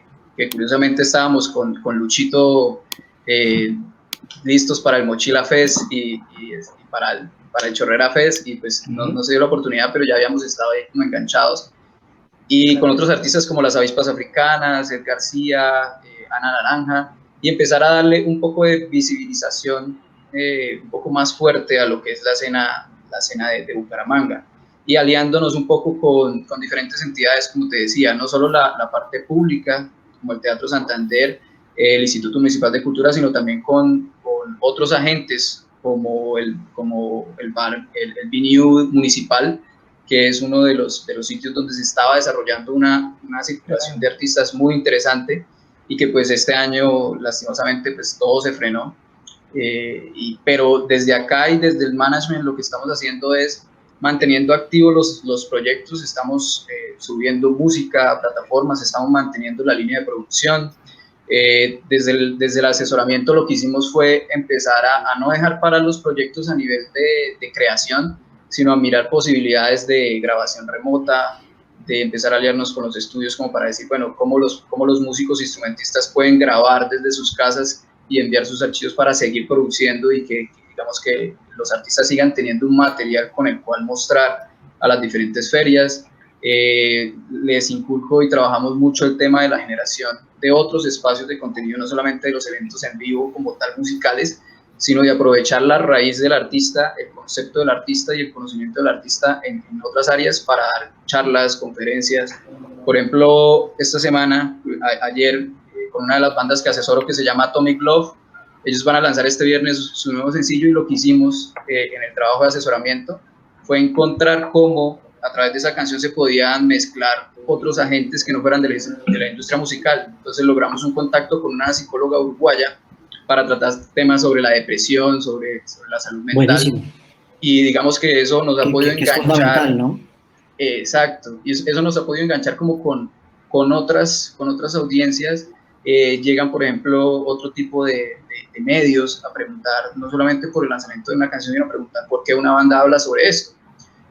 curiosamente estábamos con Luchito listos para el Mochila Fest y para el Chorrera Fest, y pues no se dio la oportunidad, pero ya habíamos estado ahí como enganchados. Y con otros artistas como las Avispas Africanas, Ed García, Ana Naranja, y empezar a darle un poco de visibilización un poco más fuerte a lo que es la escena de Bucaramanga, y aliándonos un poco con diferentes entidades, como te decía, no solo la parte pública, como el Teatro Santander, el Instituto Municipal de Cultura, sino también con otros agentes, como el BNU municipal, que es uno de los sitios donde se estaba desarrollando una circulación de artistas muy interesante, y que pues este año lastimosamente pues todo se frenó, pero desde acá y desde el management lo que estamos haciendo es manteniendo activos los proyectos, estamos subiendo música a plataformas, estamos manteniendo la línea de producción. Desde el asesoramiento lo que hicimos fue empezar a no dejar parar los proyectos a nivel de creación, sino a mirar posibilidades de grabación remota, de empezar a aliarnos con los estudios como para decir, bueno, cómo los músicos instrumentistas pueden grabar desde sus casas y enviar sus archivos para seguir produciendo y que digamos que los artistas sigan teniendo un material con el cual mostrar a las diferentes ferias. Les inculco y trabajamos mucho el tema de la generación de otros espacios de contenido, no solamente de los eventos en vivo como tal musicales, sino de aprovechar la raíz del artista, el concepto del artista y el conocimiento del artista en otras áreas para dar charlas, conferencias. Por ejemplo, esta semana, ayer, con una de las bandas que asesoro que se llama Atomic Love, ellos van a lanzar este viernes su nuevo sencillo, y lo que hicimos en el trabajo de asesoramiento fue encontrar cómo a través de esa canción se podían mezclar otros agentes que no fueran de la industria musical. Entonces logramos un contacto con una psicóloga uruguaya para tratar temas sobre la depresión, sobre la salud mental. Buenísimo. Y digamos que eso nos ha podido enganchar. Es fundamental, ¿no? Exacto, y eso nos ha podido enganchar como con otras audiencias. Llegan, por ejemplo, otro tipo de medios a preguntar, no solamente por el lanzamiento de una canción, sino a preguntar por qué una banda habla sobre esto.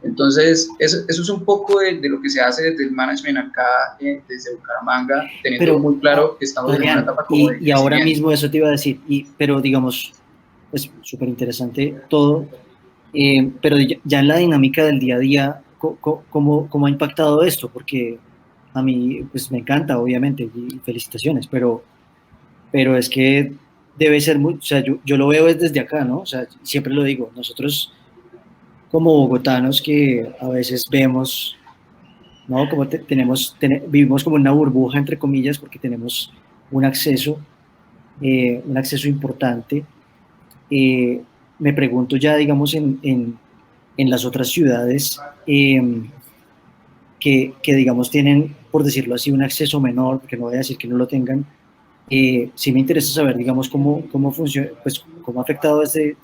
Entonces, eso es un poco de lo que se hace desde el management acá, desde Bucaramanga, teniendo muy claro que estamos en una etapa como de y ahora mismo eso te iba a decir, pero digamos, es súper interesante todo, pero ya en la dinámica del día a día, ¿cómo ha impactado esto? Porque a mí pues me encanta, obviamente, y felicitaciones, pero es que debe ser muy, o sea, yo lo veo desde acá, ¿no? O sea, siempre lo digo, nosotros como bogotanos que a veces vemos, ¿no? Como vivimos como una burbuja, entre comillas, porque tenemos un acceso un acceso importante. Me pregunto ya, digamos, en las otras ciudades que, digamos, tienen, por decirlo así, un acceso menor, porque no voy a decir que no lo tengan. Sí me interesa saber, digamos, cómo funciona, pues, cómo ha afectado este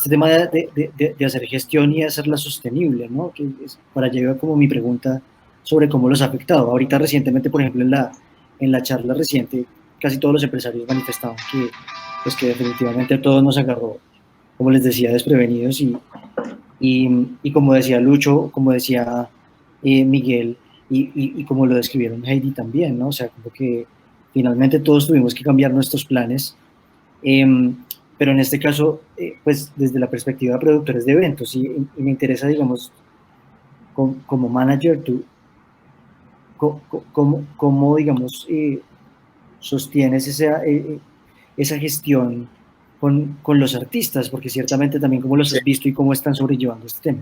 tema de hacer gestión y hacerla sostenible, ¿no? Que para allá iba como mi pregunta sobre cómo los ha afectado. Ahorita recientemente, por ejemplo, en la charla reciente, casi todos los empresarios manifestaban que, pues, que definitivamente a todos nos agarró, como les decía, desprevenidos y como decía Lucho, como decía Miguel, y como lo describieron Heidi también, ¿no? O sea, como que finalmente todos tuvimos que cambiar nuestros planes, pero en este caso, pues desde la perspectiva de productores de eventos, y me interesa, digamos, como manager, tú, cómo digamos, sostienes esa gestión con los artistas, porque ciertamente también cómo los has visto y cómo están sobrellevando este tema.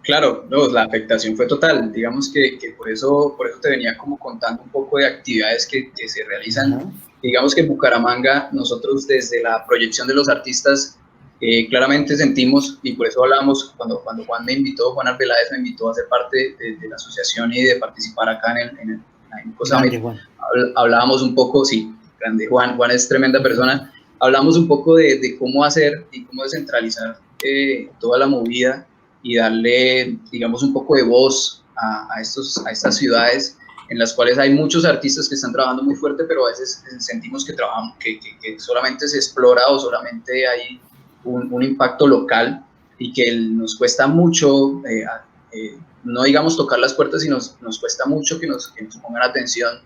Claro, no, la afectación fue total. Digamos que por eso te venía como contando un poco de actividades que se realizan. Digamos que en Bucaramanga, nosotros desde la proyección de los artistas, claramente sentimos, y por eso hablábamos cuando Juan Arbeláez me invitó a ser parte de la asociación y de participar acá en COSAMIT, hablábamos un poco, sí, grande Juan es tremenda persona, hablamos un poco de cómo hacer y cómo descentralizar toda la movida y darle, digamos, un poco de voz a estas ciudades en las cuales hay muchos artistas que están trabajando muy fuerte, pero a veces sentimos que solamente se explora o solamente hay un impacto local y que nos cuesta mucho, no digamos tocar las puertas, sino nos cuesta mucho que nos pongan atención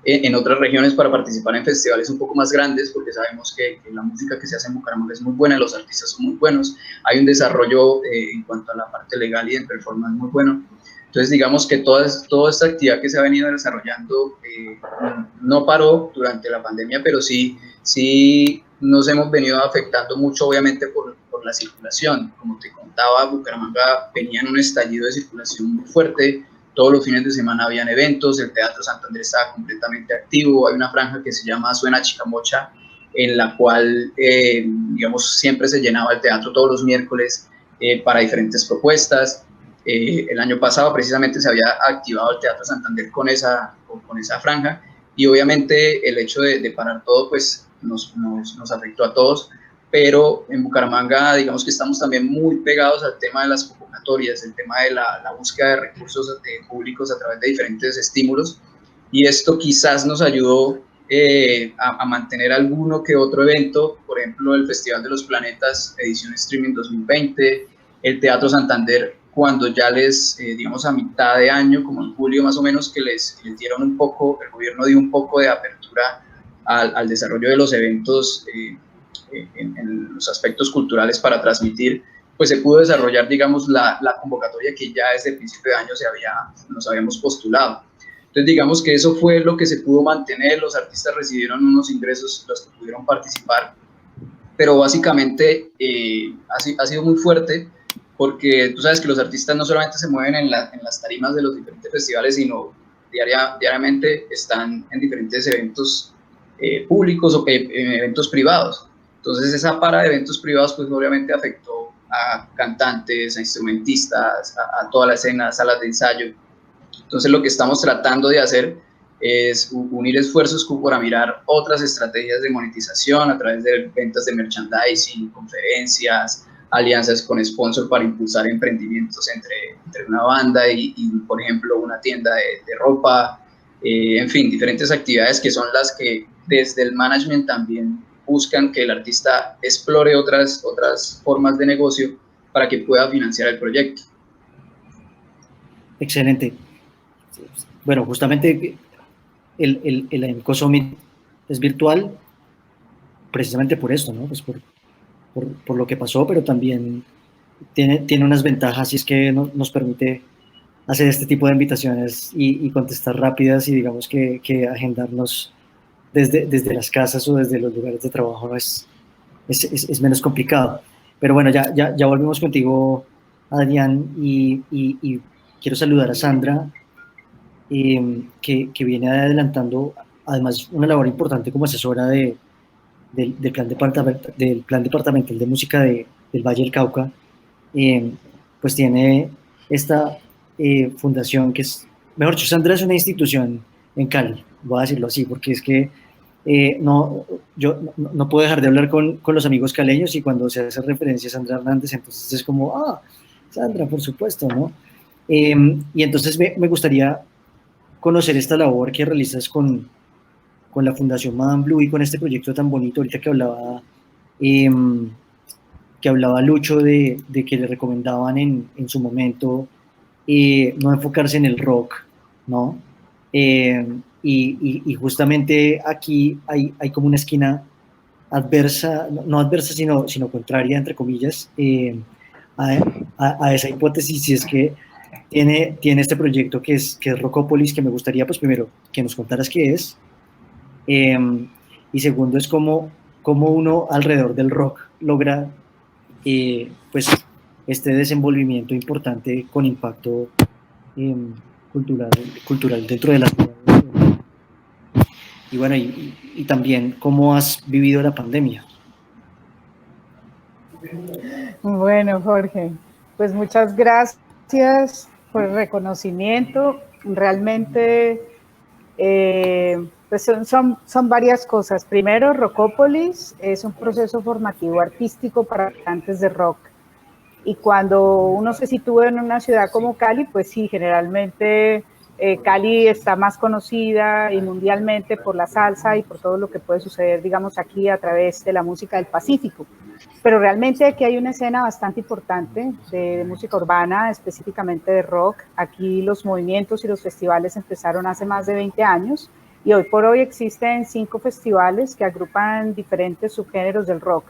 en otras regiones para participar en festivales un poco más grandes, porque sabemos que la música que se hace en Bucaramanga es muy buena, los artistas son muy buenos, hay un desarrollo en cuanto a la parte legal y de performance muy bueno. Entonces, digamos que toda esta actividad que se ha venido desarrollando no paró durante la pandemia, pero sí nos hemos venido afectando mucho, obviamente, por la circulación. Como te contaba, Bucaramanga venía en un estallido de circulación muy fuerte. Todos los fines de semana habían eventos, el Teatro Santander estaba completamente activo, hay una franja que se llama Suena Chicamocha, en la cual, digamos, siempre se llenaba el teatro todos los miércoles para diferentes propuestas. El año pasado precisamente se había activado el Teatro Santander con esa franja, y obviamente el hecho de parar todo pues nos afectó a todos, pero en Bucaramanga digamos que estamos también muy pegados al tema de las convocatorias, el tema de la búsqueda de recursos públicos a través de diferentes estímulos, y esto quizás nos ayudó a mantener alguno que otro evento, por ejemplo el Festival de los Planetas edición Streaming 2020, el Teatro Santander, cuando ya digamos a mitad de año, como en julio más o menos, que les dieron un poco, el gobierno dio un poco de apertura al desarrollo de los eventos en los aspectos culturales para transmitir, pues se pudo desarrollar, digamos, la convocatoria que ya desde el principio de año nos habíamos postulado. Entonces, digamos que eso fue lo que se pudo mantener, los artistas recibieron unos ingresos, los que pudieron participar, pero básicamente ha sido muy fuerte, porque tú sabes que los artistas no solamente se mueven en las tarimas de los diferentes festivales, sino diariamente están en diferentes eventos públicos o eventos privados. Entonces esa para de eventos privados pues obviamente afectó a cantantes, a instrumentistas, a toda la escena, salas de ensayo. Entonces lo que estamos tratando de hacer es unir esfuerzos para mirar otras estrategias de monetización a través de ventas de merchandising, conferencias, alianzas con sponsor para impulsar emprendimientos entre una banda y por ejemplo, una tienda de ropa, en fin, diferentes actividades que son las que desde el management también buscan que el artista explore otras formas de negocio para que pueda financiar el proyecto. Excelente. Bueno, justamente el AIMCO Summit es virtual precisamente por esto, ¿no? Pues por lo que pasó, pero también tiene unas ventajas, y es que nos permite hacer este tipo de invitaciones y contestar rápidas, y digamos que agendarnos desde las casas o desde los lugares de trabajo no es menos complicado. Pero bueno, ya volvemos contigo, Adrián, y quiero saludar a Sandra, que viene adelantando además una labor importante como asesora del plan departamental de música del Valle del Cauca, pues tiene esta fundación que es, mejor dicho, Sandra es una institución en Cali, voy a decirlo así, porque es que yo no puedo dejar de hablar con los amigos caleños y cuando se hace referencia a Sandra Hernández, entonces es como, Sandra, por supuesto, ¿no? Y entonces me gustaría conocer esta labor que realizas con la Fundación Madame Blue y con este proyecto tan bonito, ahorita que hablaba Lucho de que le recomendaban en su momento no enfocarse en el rock, ¿no? Y justamente aquí hay como una esquina adversa, no adversa, sino contraria, entre comillas, a esa hipótesis, y es que tiene este proyecto que es Rockópolis, que me gustaría, pues primero, que nos contaras qué es, y segundo es cómo uno alrededor del rock logra pues este desenvolvimiento importante con impacto cultural dentro de la ciudad. Y bueno, y también cómo has vivido la pandemia. Bueno, Jorge, pues muchas gracias por el reconocimiento. Realmente, pues son varias cosas. Primero, Rockópolis es un proceso formativo artístico para cantantes de rock. Y cuando uno se sitúa en una ciudad como Cali, pues sí, generalmente Cali está más conocida y mundialmente por la salsa y por todo lo que puede suceder, digamos, aquí a través de la música del Pacífico. Pero realmente aquí hay una escena bastante importante de música urbana, específicamente de rock. Aquí los movimientos y los festivales empezaron hace más de 20 años y hoy por hoy existen 5 festivales que agrupan diferentes subgéneros del rock.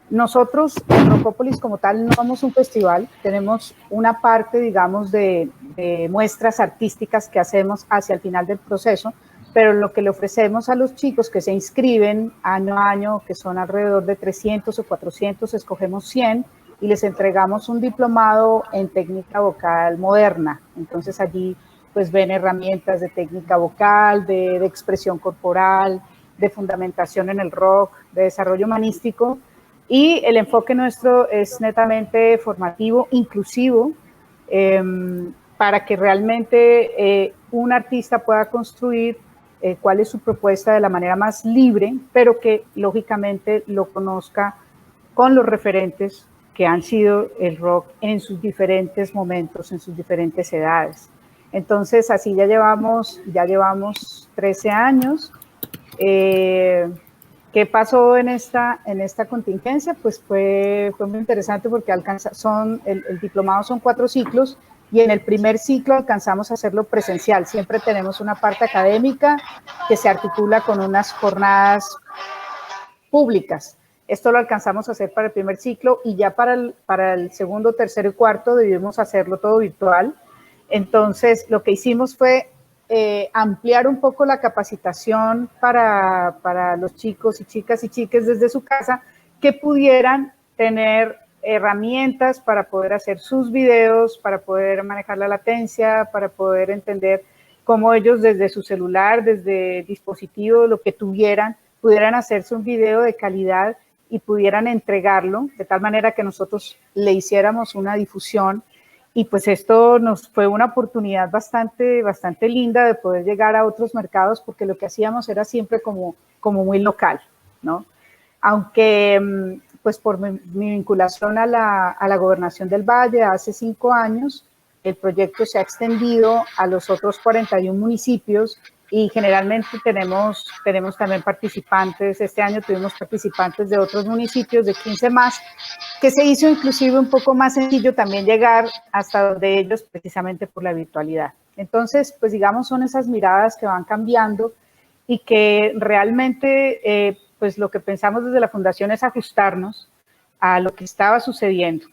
Nosotros en Rockópolis como tal no somos un festival, tenemos una parte, digamos, de muestras artísticas que hacemos hacia el final del proceso, pero lo que le ofrecemos a los chicos que se inscriben año a año, que son alrededor de 300 o 400, escogemos 100 y les entregamos un diplomado en técnica vocal moderna. Entonces allí pues ven herramientas de técnica vocal, de expresión corporal, de fundamentación en el rock, de desarrollo humanístico. Y el enfoque nuestro es netamente formativo, inclusivo, para que realmente un artista pueda construir cuál es su propuesta de la manera más libre, pero que lógicamente lo conozca con los referentes que han sido el rock en sus diferentes momentos, en sus diferentes edades. Entonces, así ya llevamos 13 años. ¿Qué pasó en esta contingencia? Pues fue muy interesante porque el diplomado son 4 ciclos y en el primer ciclo alcanzamos a hacerlo presencial. Siempre tenemos una parte académica que se articula con unas jornadas públicas. Esto lo alcanzamos a hacer para el primer ciclo y ya para el segundo, tercero y cuarto debimos hacerlo todo virtual. Entonces, lo que hicimos fue ampliar un poco la capacitación para los chicos y chicas y chiques desde su casa que pudieran tener herramientas para poder hacer sus videos, para poder manejar la latencia, para poder entender cómo ellos desde su celular, desde dispositivo, lo que tuvieran, pudieran hacerse un video de calidad y pudieran entregarlo de tal manera que nosotros le hiciéramos una difusión. Y pues esto nos fue una oportunidad bastante linda de poder llegar a otros mercados porque lo que hacíamos era siempre como muy local, ¿no? Aunque pues por mi vinculación a la Gobernación del Valle hace 5 años, el proyecto se ha extendido a los otros 41 municipios y generalmente tenemos también participantes. Este año tuvimos participantes de otros municipios, de 15 más, que se hizo inclusive un poco más sencillo también llegar hasta donde ellos, precisamente por la virtualidad. Entonces, pues digamos, son esas miradas que van cambiando y que realmente, pues lo que pensamos desde la Fundación es ajustarnos a lo que estaba sucediendo.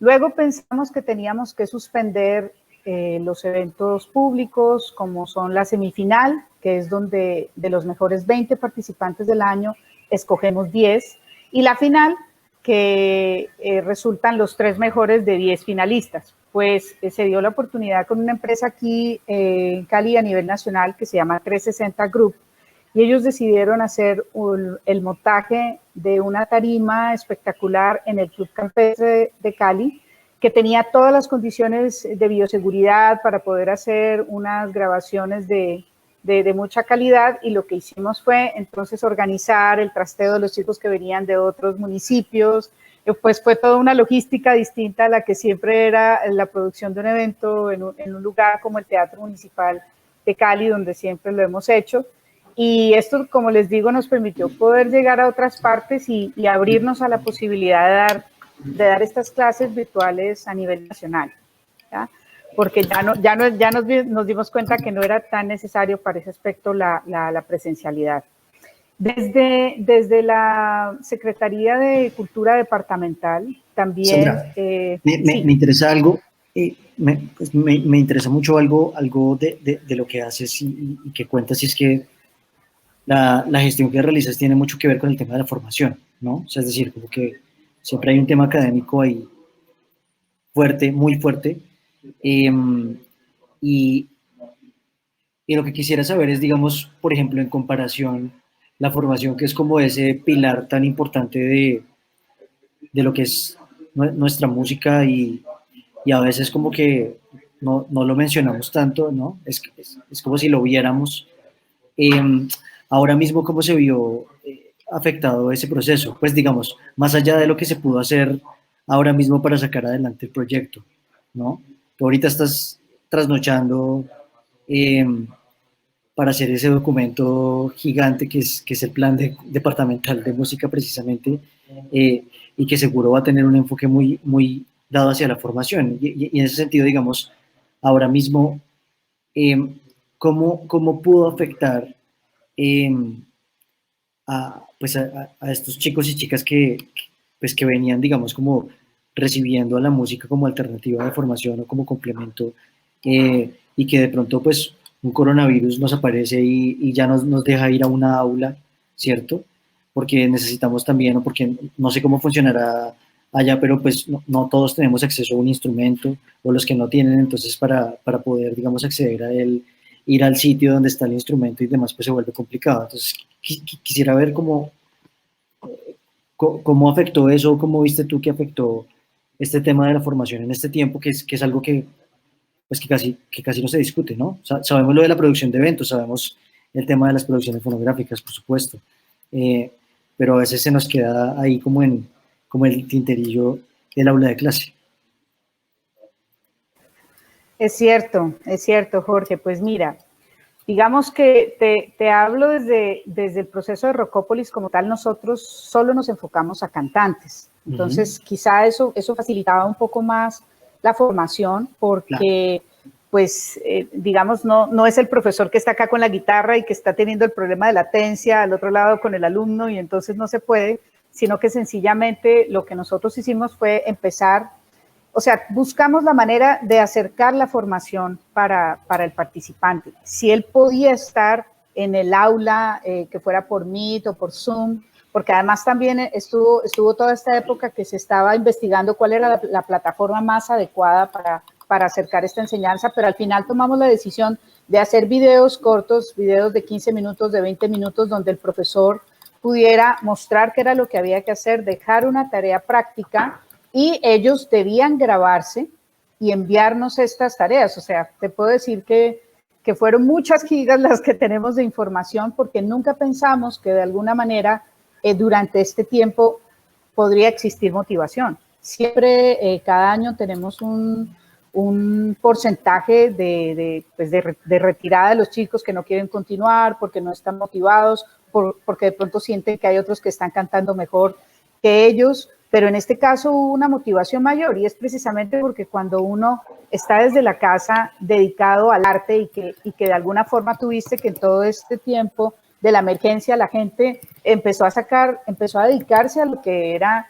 Luego pensamos que teníamos que suspender los eventos públicos, como son la semifinal, que es donde de los mejores 20 participantes del año escogemos 10, y la final, que resultan los 3 mejores de 10 finalistas. Pues se dio la oportunidad con una empresa aquí en Cali a nivel nacional que se llama 360 Group, y ellos decidieron hacer el montaje de una tarima espectacular en el Club Campestre de Cali, que tenía todas las condiciones de bioseguridad para poder hacer unas grabaciones de mucha calidad, y lo que hicimos fue entonces organizar el trasteo de los chicos que venían de otros municipios. Pues fue toda una logística distinta a la que siempre era la producción de un evento en un lugar como el Teatro Municipal de Cali, donde siempre lo hemos hecho. Y esto, como les digo, nos permitió poder llegar a otras partes y abrirnos a la posibilidad de dar estas clases virtuales a nivel nacional, ¿ya? Porque ya nos dimos cuenta que no era tan necesario para ese aspecto la presencialidad. Desde la Secretaría de Cultura Departamental también... Sandra, me interesa algo, me interesa mucho algo de lo que haces y que cuentas, y es que la gestión que realizas tiene mucho que ver con el tema de la formación, ¿no? O sea, es decir, como que siempre hay un tema académico ahí fuerte, muy fuerte, y lo que quisiera saber es, digamos, por ejemplo, en comparación, la formación, que es como ese pilar tan importante de lo que es nuestra música, y a veces como que no lo mencionamos tanto, ¿no? Es como si lo viéramos. Ahora mismo, ¿cómo se vio afectado ese proceso? Pues digamos, más allá de lo que se pudo hacer ahora mismo para sacar adelante el proyecto, ¿no? Tú ahorita estás trasnochando para hacer ese documento gigante que es el plan departamental de música precisamente, y que seguro va a tener un enfoque muy dado hacia la formación. Y en ese sentido, digamos, ahora mismo, ¿cómo pudo afectar a estos chicos y chicas que venían, digamos, como recibiendo a la música como alternativa de formación o como complemento, y que de pronto pues un coronavirus nos aparece y ya nos deja ir a una aula, ¿cierto? Porque necesitamos también, o porque no sé cómo funcionará allá, pero pues no todos tenemos acceso a un instrumento, o los que no tienen, entonces para poder, digamos, acceder a él, ir al sitio donde está el instrumento y demás, pues se vuelve complicado. Entonces quisiera ver cómo afectó eso, cómo viste tú que afectó este tema de la formación en este tiempo, que es algo que casi no se discute, ¿no? Sabemos lo de la producción de eventos, sabemos el tema de las producciones fonográficas, por supuesto, pero a veces se nos queda ahí como el tinterillo del aula de clase. Es cierto, Jorge. Pues mira, digamos que te hablo desde el proceso de Rocópolis como tal. Nosotros solo nos enfocamos a cantantes, entonces quizá eso facilitaba un poco más la formación, porque pues digamos no es el profesor que está acá con la guitarra y que está teniendo el problema de latencia al otro lado con el alumno, y entonces no se puede, sino que sencillamente lo que nosotros hicimos fue empezar, o sea, buscamos la manera de acercar la formación para el participante. Si él podía estar en el aula, que fuera por Meet o por Zoom, porque además también estuvo toda esta época que se estaba investigando cuál era la plataforma más adecuada para acercar esta enseñanza, pero al final tomamos la decisión de hacer videos cortos, videos de 15 minutos, de 20 minutos, donde el profesor pudiera mostrar qué era lo que había que hacer, dejar una tarea práctica, y ellos debían grabarse y enviarnos estas tareas. O sea, te puedo decir que fueron muchas gigas las que tenemos de información, porque nunca pensamos que de alguna manera durante este tiempo podría existir motivación. Siempre, cada año tenemos un porcentaje de retirada de los chicos que no quieren continuar porque no están motivados, porque de pronto sienten que hay otros que están cantando mejor que ellos, pero en este caso hubo una motivación mayor, y es precisamente porque cuando uno está desde la casa dedicado al arte y que de alguna forma tuviste que en todo este tiempo de la emergencia la gente empezó a dedicarse a lo que era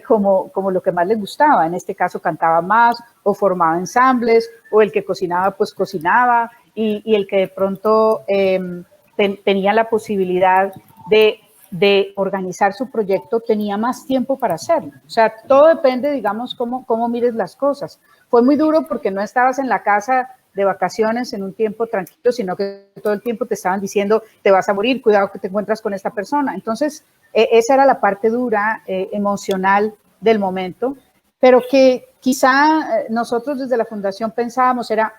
como lo que más les gustaba. En este caso cantaba más, o formaba ensambles, o el que cocinaba pues cocinaba, y el que de pronto tenía la posibilidad de organizar su proyecto tenía más tiempo para hacerlo. O sea, todo depende, digamos, cómo mires las cosas. Fue muy duro porque no estabas en la casa de vacaciones en un tiempo tranquilo, sino que todo el tiempo te estaban diciendo, te vas a morir, cuidado que te encuentras con esta persona. Entonces, esa era la parte dura, emocional del momento, pero que quizá nosotros desde la Fundación pensábamos era,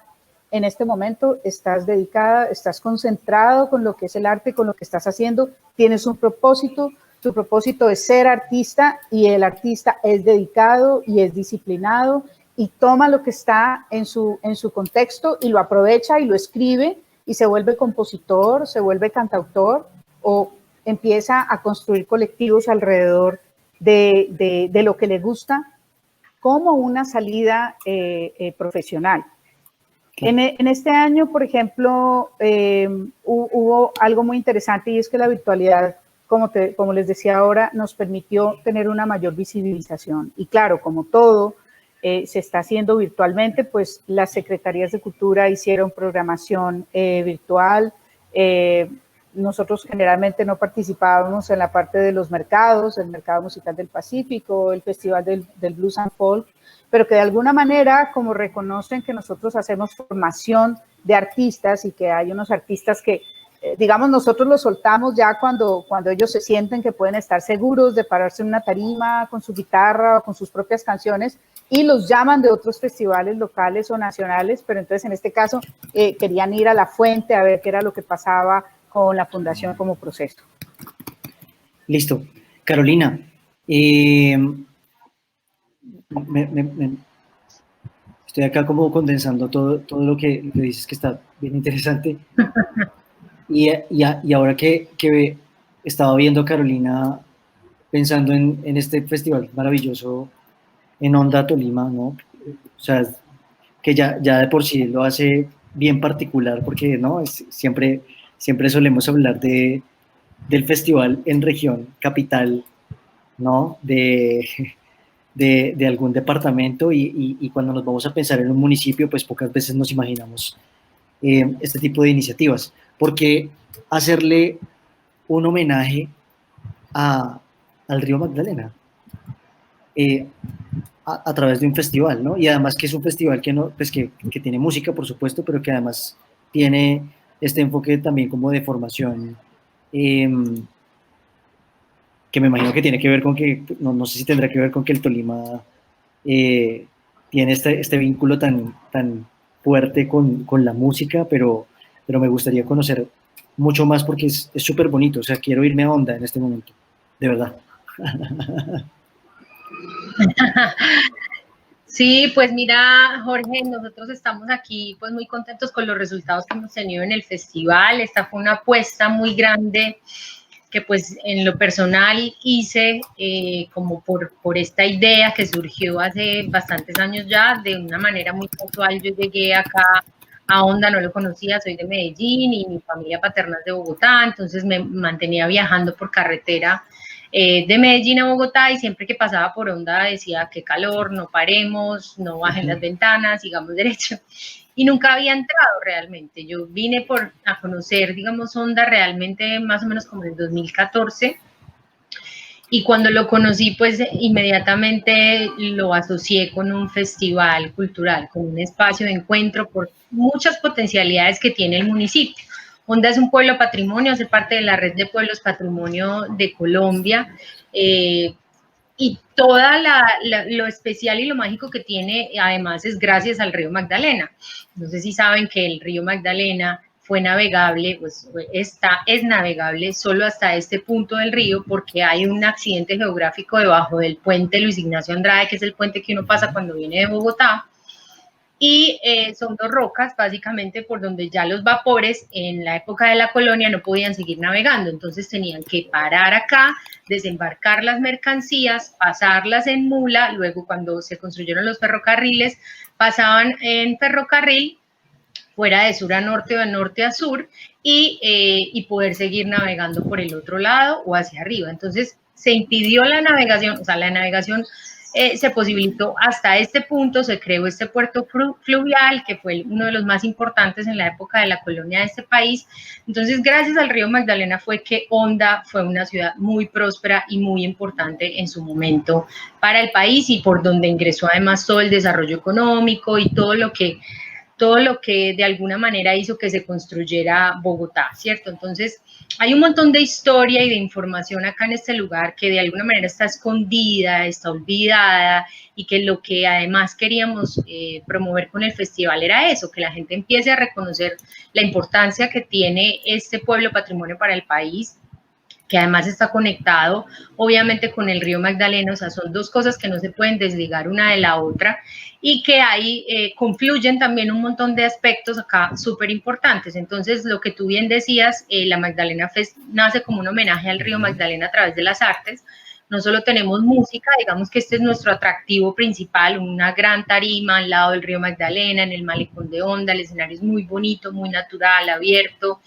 en este momento estás dedicada, estás concentrado con lo que es el arte, con lo que estás haciendo, tienes un propósito, tu propósito es ser artista y el artista es dedicado y es disciplinado y toma lo que está en su contexto y lo aprovecha y lo escribe y se vuelve compositor, se vuelve cantautor o empieza a construir colectivos alrededor de lo que le gusta como una salida profesional. En este año, por ejemplo, hubo algo muy interesante y es que la virtualidad, como les decía ahora, nos permitió tener una mayor visibilización. Y claro, como todo se está haciendo virtualmente, pues las secretarías de cultura hicieron programación virtual. Nosotros generalmente no participábamos en la parte de los mercados, el Mercado Musical del Pacífico, el Festival del Blues and Folk, pero que de alguna manera, como reconocen que nosotros hacemos formación de artistas y que hay unos artistas que, digamos, nosotros los soltamos ya cuando ellos se sienten que pueden estar seguros de pararse en una tarima con su guitarra o con sus propias canciones y los llaman de otros festivales locales o nacionales, pero entonces en este caso querían ir a la fuente a ver qué era lo que pasaba con la Fundación como proceso. Listo. Carolina, estoy acá como condensando todo lo que dices, que está bien interesante. Y ahora que estaba viendo a Carolina pensando en este festival maravilloso en Onda Tolima, ¿no? O sea, que ya de por sí lo hace bien particular porque, ¿no? Siempre solemos hablar del festival en región, capital, ¿no? De algún departamento y cuando nos vamos a pensar en un municipio, pues pocas veces nos imaginamos este tipo de iniciativas. Porque hacerle un homenaje al río Magdalena a través de un festival, ¿no? Y además que es un festival que, no, pues que tiene música, por supuesto, pero que además tiene este enfoque también como de formación, que me imagino que tiene que ver con que, no sé si tendrá que ver con que el Tolima tiene este vínculo tan fuerte con la música, pero me gustaría conocer mucho más porque es súper bonito, o sea, quiero irme a Onda en este momento, de verdad. Sí, pues mira, Jorge, nosotros estamos aquí pues muy contentos con los resultados que hemos tenido en el festival. Esta fue una apuesta muy grande que pues en lo personal hice como por esta idea que surgió hace bastantes años ya, de una manera muy casual. Yo llegué acá a Onda, no lo conocía, soy de Medellín y mi familia paterna es de Bogotá, entonces me mantenía viajando por carretera de Medellín a Bogotá y siempre que pasaba por Onda decía, qué calor, no paremos, no bajen las ventanas, sigamos derecho. Y nunca había entrado realmente. Yo vine a conocer, digamos, Onda realmente más o menos como en el 2014. Y cuando lo conocí, pues inmediatamente lo asocié con un festival cultural, con un espacio de encuentro por muchas potencialidades que tiene el municipio. Onda es un pueblo patrimonio, hace parte de la red de pueblos patrimonio de Colombia. Y toda lo especial y lo mágico que tiene, además, es gracias al río Magdalena. No sé si saben que el río Magdalena fue navegable, pues es navegable solo hasta este punto del río porque hay un accidente geográfico debajo del puente Luis Ignacio Andrade, que es el puente que uno pasa cuando viene de Bogotá, y son dos rocas básicamente por donde ya los vapores en la época de la colonia no podían seguir navegando, entonces tenían que parar acá, desembarcar las mercancías, pasarlas en mula, luego cuando se construyeron los ferrocarriles, pasaban en ferrocarril, fuera de sur a norte o de norte a sur, y poder seguir navegando por el otro lado o hacia arriba. Entonces se impidió la navegación, o sea, la navegación se posibilitó hasta este punto, se creó este puerto fluvial, que fue uno de los más importantes en la época de la colonia de este país. Entonces, gracias al río Magdalena fue que Onda fue una ciudad muy próspera y muy importante en su momento para el país y por donde ingresó además todo el desarrollo económico y todo lo que todo lo que de alguna manera hizo que se construyera Bogotá, ¿cierto? Entonces, hay un montón de historia y de información acá en este lugar que de alguna manera está escondida, está olvidada, y que lo que además queríamos promover con el festival era eso, que la gente empiece a reconocer la importancia que tiene este pueblo patrimonio para el país, que además está conectado obviamente con el río Magdalena. O sea, son dos cosas que no se pueden desligar una de la otra, y que ahí confluyen también un montón de aspectos acá súper importantes. Entonces, lo que tú bien decías, la Magdalena Fest nace como un homenaje al río Magdalena a través de las artes. No solo tenemos música, digamos que este es nuestro atractivo principal, una gran tarima al lado del río Magdalena, en el malecón de Honda. El escenario es muy bonito, muy natural, abierto,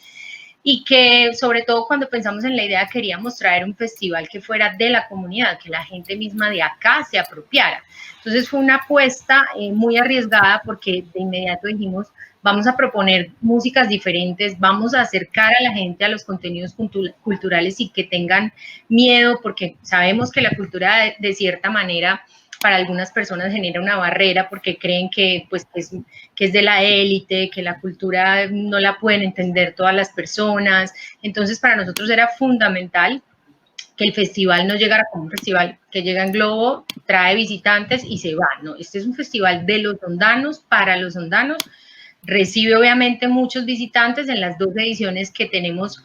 y que sobre todo cuando pensamos en la idea queríamos traer un festival que fuera de la comunidad, que la gente misma de acá se apropiara. Entonces fue una apuesta muy arriesgada, porque de inmediato dijimos, vamos a proponer músicas diferentes, vamos a acercar a la gente a los contenidos culturales y que tengan miedo, porque sabemos que la cultura de cierta manera para algunas personas genera una barrera, porque creen que, pues, que es de la élite, que la cultura no la pueden entender todas las personas. Entonces, para nosotros era fundamental que el festival no llegara como un festival que llega en globo, trae visitantes y se va. No, este es un festival de los hondanos, para los hondanos. Recibe obviamente muchos visitantes. En las 2 ediciones que tenemos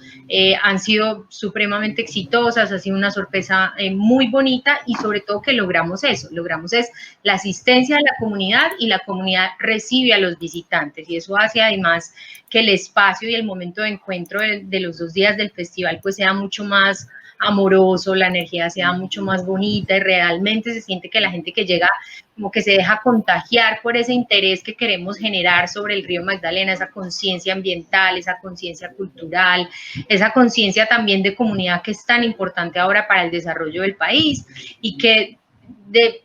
han sido supremamente exitosas, ha sido una sorpresa muy bonita, y sobre todo que logramos eso, logramos es la asistencia de la comunidad, y la comunidad recibe a los visitantes, y eso hace además que el espacio y el momento de encuentro de los 2 días del festival pues sea mucho más amoroso, la energía sea mucho más bonita, y realmente se siente que la gente que llega como que se deja contagiar por ese interés que queremos generar sobre el río Magdalena, esa conciencia ambiental, esa conciencia cultural, esa conciencia también de comunidad que es tan importante ahora para el desarrollo del país, y que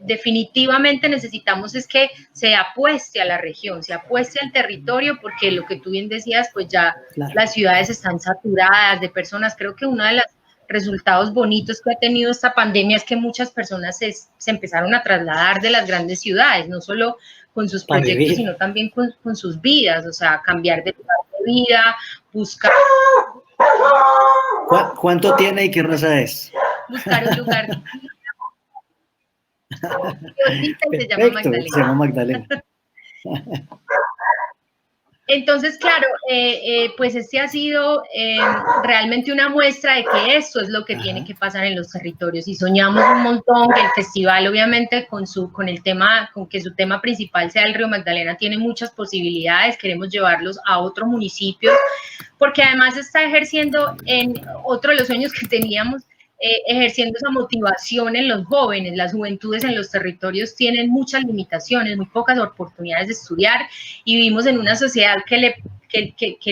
definitivamente necesitamos es que se apueste a la región, se apueste al territorio, porque lo que tú bien decías, pues ya claro, las ciudades están saturadas de personas. Creo que una de las resultados bonitos que ha tenido esta pandemia es que muchas personas se empezaron a trasladar de las grandes ciudades, no solo con sus proyectos, sino también con sus vidas, o sea, cambiar de lugar de vida, buscar... ¿Cuánto tiene y qué raza es? Buscar un lugar... Perfecto, se llama Magdalena. Entonces, claro, pues este ha sido realmente una muestra de que esto es lo que tiene que pasar en los territorios, y soñamos un montón que el festival, obviamente, con que su tema principal sea el río Magdalena, tiene muchas posibilidades. Queremos llevarlos a otro municipio, porque además está ejerciendo en otro de los sueños que teníamos, ejerciendo esa motivación en los jóvenes. Las juventudes en los territorios tienen muchas limitaciones, muy pocas oportunidades de estudiar, y vivimos en una sociedad que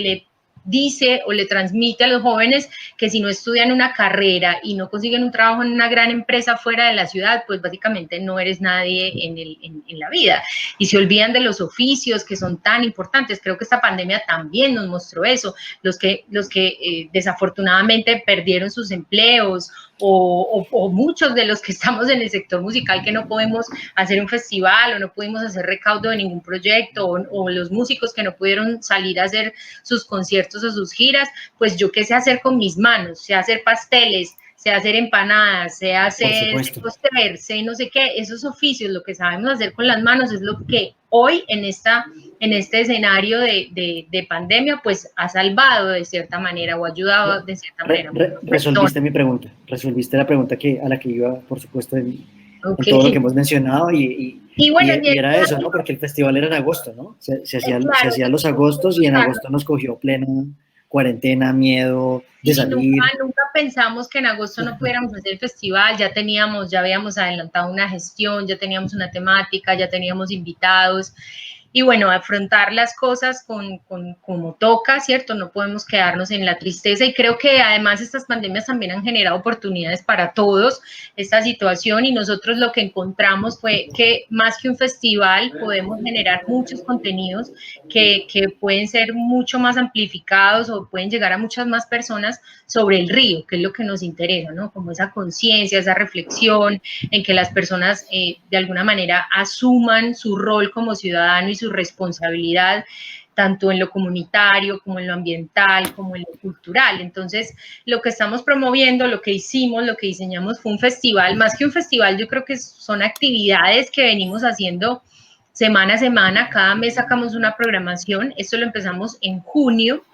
le dice o le transmite a los jóvenes que si no estudian una carrera y no consiguen un trabajo en una gran empresa fuera de la ciudad, pues básicamente no eres nadie en la vida, y se olvidan de los oficios que son tan importantes. Creo que esta pandemia también nos mostró eso, los que desafortunadamente perdieron sus empleos, o muchos de los que estamos en el sector musical, que no podemos hacer un festival o no pudimos hacer recaudo de ningún proyecto, o los músicos que no pudieron salir a hacer sus conciertos o sus giras. Pues yo qué sé hacer con mis manos, sé hacer pasteles, sé hacer empanadas, sé hacer coster, sé no sé qué, esos oficios, lo que sabemos hacer con las manos es lo que hoy en este escenario de pandemia pues ha salvado de cierta manera, o ayudado de cierta manera. Resolviste mi pregunta, resolviste la pregunta a la que iba, por supuesto, en todo lo que hemos mencionado, y era eso, ¿no? Porque el festival era en agosto, ¿no? Se hacían los agostos, y en agosto nos cogió plena cuarentena, miedo de salir. Nunca pensamos que en agosto no pudiéramos hacer el festival. Ya habíamos adelantado una gestión, ya teníamos una temática, ya teníamos invitados, y bueno, afrontar las cosas como toca, ¿cierto? No podemos quedarnos en la tristeza, y creo que además estas pandemias también han generado oportunidades para todos, esta situación, y nosotros lo que encontramos fue que más que un festival podemos generar muchos contenidos que pueden ser mucho más amplificados, o pueden llegar a muchas más personas sobre el río, que es lo que nos interesa, ¿no? Como esa conciencia, esa reflexión, en que las personas de alguna manera asuman su rol como ciudadano y su responsabilidad, tanto en lo comunitario, como en lo ambiental, como en lo cultural. Entonces, lo que estamos promoviendo, lo que hicimos, lo que diseñamos fue un festival. Más que un festival, yo creo que son actividades que venimos haciendo semana a semana. Cada mes sacamos una programación. Esto lo empezamos en junio.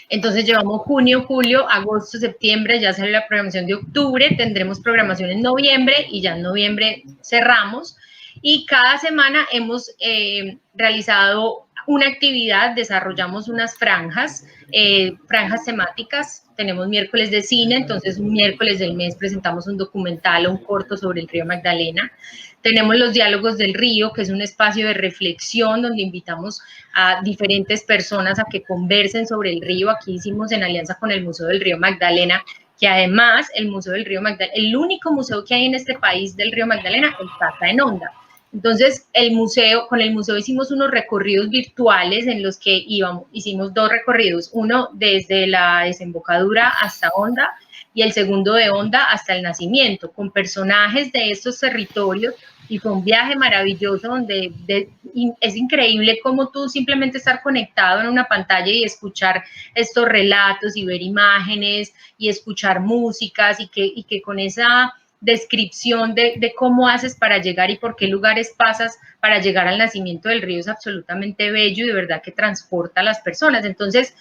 Entonces llevamos junio, julio, agosto, septiembre, ya sale la programación de octubre, tendremos programación en noviembre y ya en noviembre cerramos. Y cada semana hemos realizado una actividad, desarrollamos unas franjas temáticas. Tenemos miércoles de cine, entonces un miércoles del mes presentamos un documental o un corto sobre el río Magdalena. Tenemos los diálogos del río, que es un espacio de reflexión donde invitamos a diferentes personas a que conversen sobre el río. Aquí hicimos en alianza con el Museo del Río Magdalena, que además el Museo del Río Magdalena, el único museo que hay en este país del río Magdalena, está acá en Honda. Entonces, con el museo hicimos unos recorridos virtuales en los que hicimos 2 recorridos, uno desde la desembocadura hasta Honda y el segundo de Honda hasta el Nacimiento, con personajes de estos territorios, y fue un viaje maravilloso donde es increíble cómo tú simplemente estar conectado en una pantalla y escuchar estos relatos y ver imágenes y escuchar músicas y que con esa descripción de cómo haces para llegar y por qué lugares pasas para llegar al nacimiento del río es absolutamente bello y de verdad que transporta a las personas. Entonces,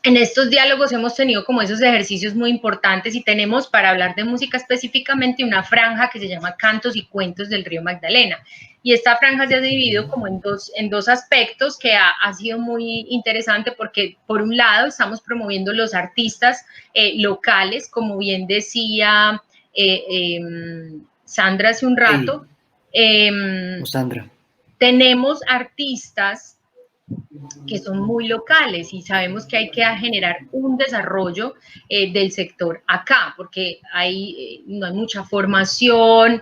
en estos diálogos hemos tenido como esos ejercicios muy importantes y tenemos, para hablar de música específicamente, una franja que se llama Cantos y Cuentos del Río Magdalena. Y esta franja se ha dividido como en dos aspectos que ha sido muy interesante porque, por un lado, estamos promoviendo los artistas locales, como bien decía Sandra hace un rato. Sandra. Tenemos artistas que son muy locales y sabemos que hay que generar un desarrollo del sector acá, porque no hay mucha formación,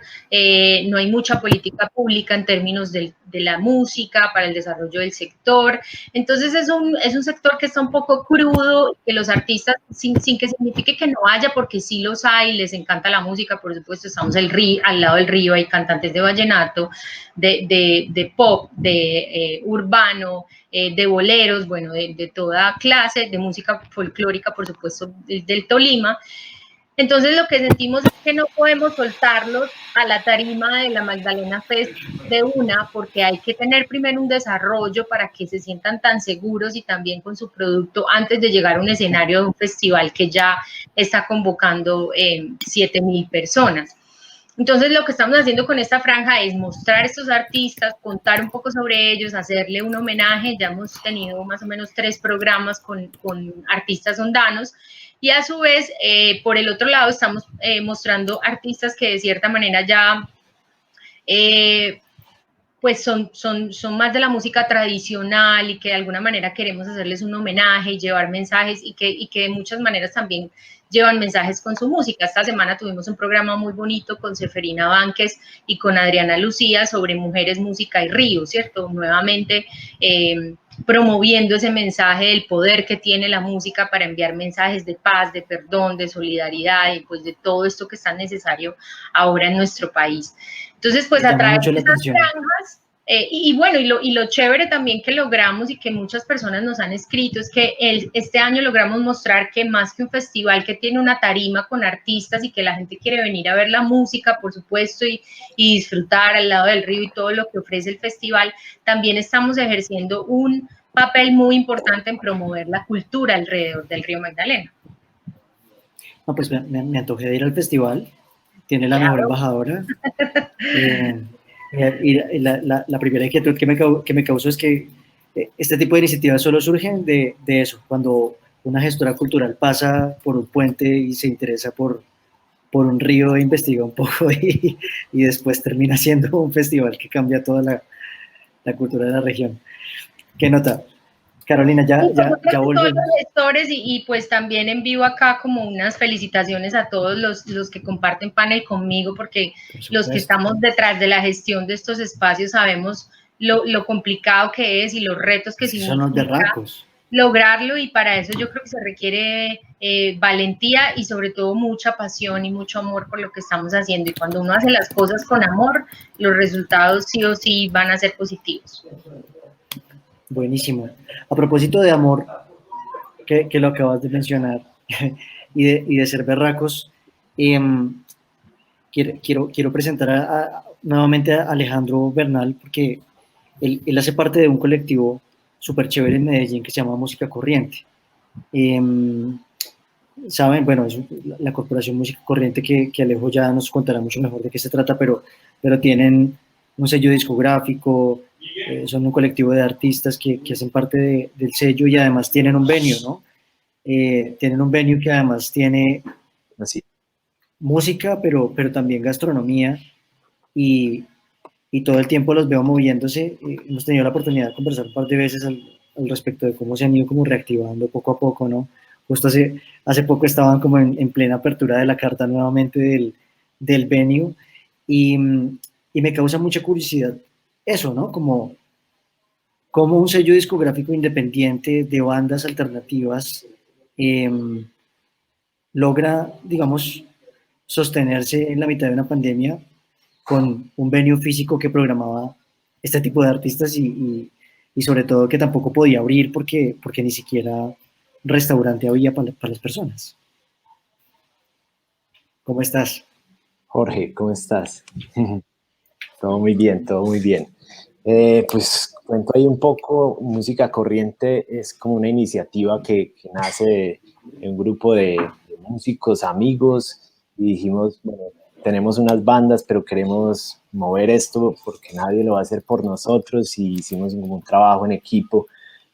no hay mucha política pública en términos de la música para el desarrollo del sector. Entonces es un sector que está un poco crudo, que los artistas, sin que signifique que no haya, porque sí los hay, les encanta la música, por supuesto, estamos al lado del río, hay cantantes de vallenato, de pop, de urbano, de boleros, bueno, de toda clase, de música folclórica, por supuesto, del Tolima. Entonces lo que sentimos es que no podemos soltarlos a la tarima de la Magdalena Fest de una, porque hay que tener primero un desarrollo para que se sientan tan seguros y también con su producto antes de llegar a un escenario de un festival que ya está convocando 7,000 personas. Entonces, lo que estamos haciendo con esta franja es mostrar a estos artistas, contar un poco sobre ellos, hacerle un homenaje. Ya hemos tenido más o menos 3 programas con artistas hondanos. Y a su vez, por el otro lado, estamos mostrando artistas que de cierta manera ya pues son más de la música tradicional y que de alguna manera queremos hacerles un homenaje y llevar mensajes y que de muchas maneras también llevan mensajes con su música. Esta semana tuvimos un programa muy bonito con Seferina Vánquez y con Adriana Lucía sobre mujeres, música y río, ¿cierto? Nuevamente promoviendo ese mensaje del poder que tiene la música para enviar mensajes de paz, de perdón, de solidaridad y pues de todo esto que es tan necesario ahora en nuestro país. Entonces, pues a través de esas franjas, y lo chévere también que logramos y que muchas personas nos han escrito es que este año logramos mostrar que más que un festival que tiene una tarima con artistas y que la gente quiere venir a ver la música, por supuesto, y disfrutar al lado del río y todo lo que ofrece el festival, también estamos ejerciendo un papel muy importante en promover la cultura alrededor del río Magdalena. No, pues me antojé de ir al festival, tiene la mejor embajadora. Y la primera inquietud que me causó es que este tipo de iniciativas solo surgen de eso, cuando una gestora cultural pasa por un puente y se interesa por un río e investiga un poco y después termina siendo un festival que cambia toda la cultura de la región. ¿Qué nota? Carolina, ya volvemos. Y pues también envío acá como unas felicitaciones a todos los que comparten panel conmigo, porque los que estamos detrás de la gestión de estos espacios sabemos lo complicado que es y los retos que significa. Son los berracos. lograrlo, y para eso yo creo que se requiere valentía y sobre todo mucha pasión y mucho amor por lo que estamos haciendo, y cuando uno hace las cosas con amor, los resultados sí o sí van a ser positivos. Buenísimo. A propósito de amor, que lo acabas de mencionar, y de ser berracos, quiero presentar nuevamente a Alejandro Bernal, porque él hace parte de un colectivo súper chévere en Medellín que se llama Música Corriente. Saben, bueno, es la Corporación Música Corriente, que Alejo ya nos contará mucho mejor de qué se trata, pero tienen un sello discográfico, son un colectivo de artistas que hacen parte del sello, y además tienen un venue, ¿no? Tienen un venue que además tiene Así. música, pero también gastronomía, y todo el tiempo los veo moviéndose. Hemos tenido la oportunidad de conversar un par de veces al respecto de cómo se han ido como reactivando poco a poco, ¿no? Justo hace poco estaban como en plena apertura de la carta nuevamente del venue, y me causa mucha curiosidad eso, ¿no? Como un sello discográfico independiente de bandas alternativas logra, digamos, sostenerse en la mitad de una pandemia con un venue físico que programaba este tipo de artistas, y sobre todo que tampoco podía abrir porque ni siquiera restaurante había para las personas. ¿Cómo estás? Jorge, ¿cómo estás? Todo muy bien, todo muy bien. Pues cuento ahí un poco. Música Corriente es como una iniciativa que nace de un grupo de músicos, amigos, y dijimos, bueno, tenemos unas bandas, pero queremos mover esto porque nadie lo va a hacer por nosotros, y hicimos un trabajo en equipo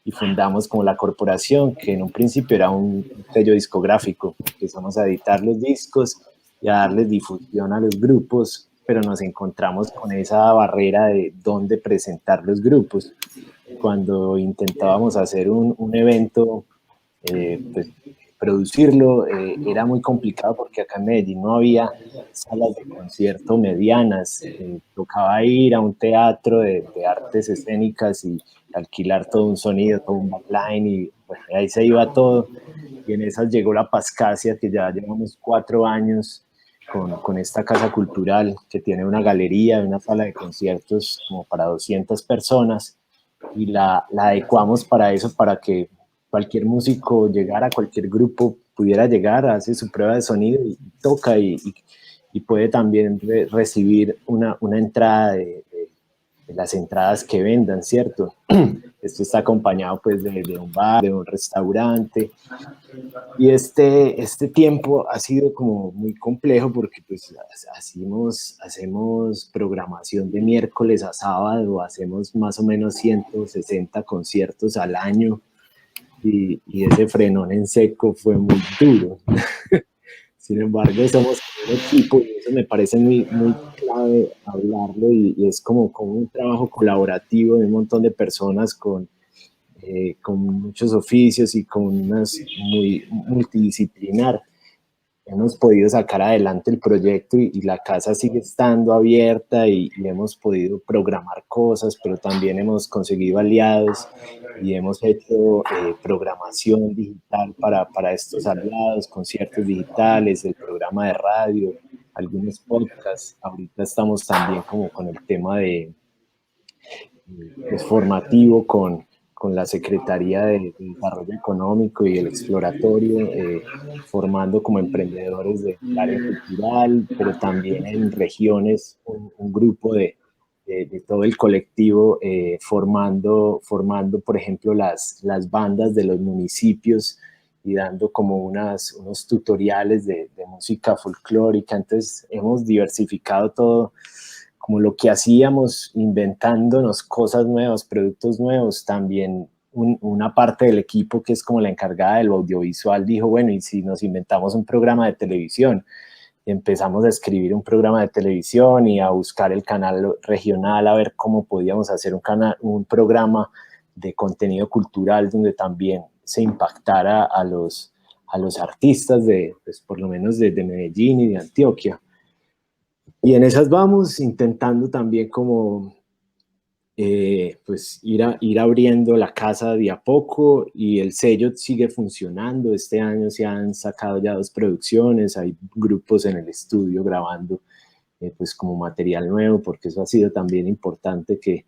y fundamos como la corporación, que en un principio era un sello discográfico. Empezamos a editar los discos y a darles difusión a los grupos, pero nos encontramos con esa barrera de dónde presentar los grupos. Cuando intentábamos hacer un evento, pues, producirlo, era muy complicado porque acá en Medellín no había salas de concierto medianas. Tocaba ir a un teatro de artes escénicas y alquilar todo un sonido, todo un backline, y bueno, ahí se iba todo. Y en esas llegó la Pascasia, que ya llevamos 4 años con esta casa cultural, que tiene una galería, una sala de conciertos como para 200 personas, y la adecuamos para eso, para que cualquier músico llegara, cualquier grupo pudiera llegar, hace su prueba de sonido y toca, y puede también recibir una entrada de las entradas que vendan, ¿cierto? Esto está acompañado pues de un bar, de un restaurante, y este tiempo ha sido como muy complejo porque pues hacemos programación de miércoles a sábado, hacemos más o menos 160 conciertos al año, y ese frenón en seco fue muy duro. Sin embargo, somos un equipo, y eso me parece muy, muy clave hablarlo, y es como un trabajo colaborativo de un montón de personas con muchos oficios y con unas muy multidisciplinar. Hemos podido sacar adelante el proyecto, y la casa sigue estando abierta, y hemos podido programar cosas, pero también hemos conseguido aliados y hemos hecho programación digital para estos aliados, conciertos digitales, el programa de radio, algunos podcasts. Ahorita estamos también como con el tema de formativo con la Secretaría de Desarrollo Económico y el Exploratorio, formando como emprendedores del área cultural, pero también en regiones un grupo de todo el colectivo, formando, por ejemplo, las bandas de los municipios, y dando como unos tutoriales de música folclórica. Entonces hemos diversificado todo, como lo que hacíamos, inventándonos cosas nuevas, productos nuevos. También una parte del equipo, que es como la encargada del audiovisual, dijo, bueno, ¿y si nos inventamos un programa de televisión? Y empezamos a escribir un programa de televisión y a buscar el canal regional, a ver cómo podíamos hacer un programa de contenido cultural donde también se impactara a los artistas pues, por lo menos de Medellín y de Antioquia. Y en esas vamos, intentando también como pues ir abriendo la casa de a poco, y el sello sigue funcionando. Este año se han sacado ya 2 producciones, hay grupos en el estudio grabando pues como material nuevo, porque eso ha sido también importante, que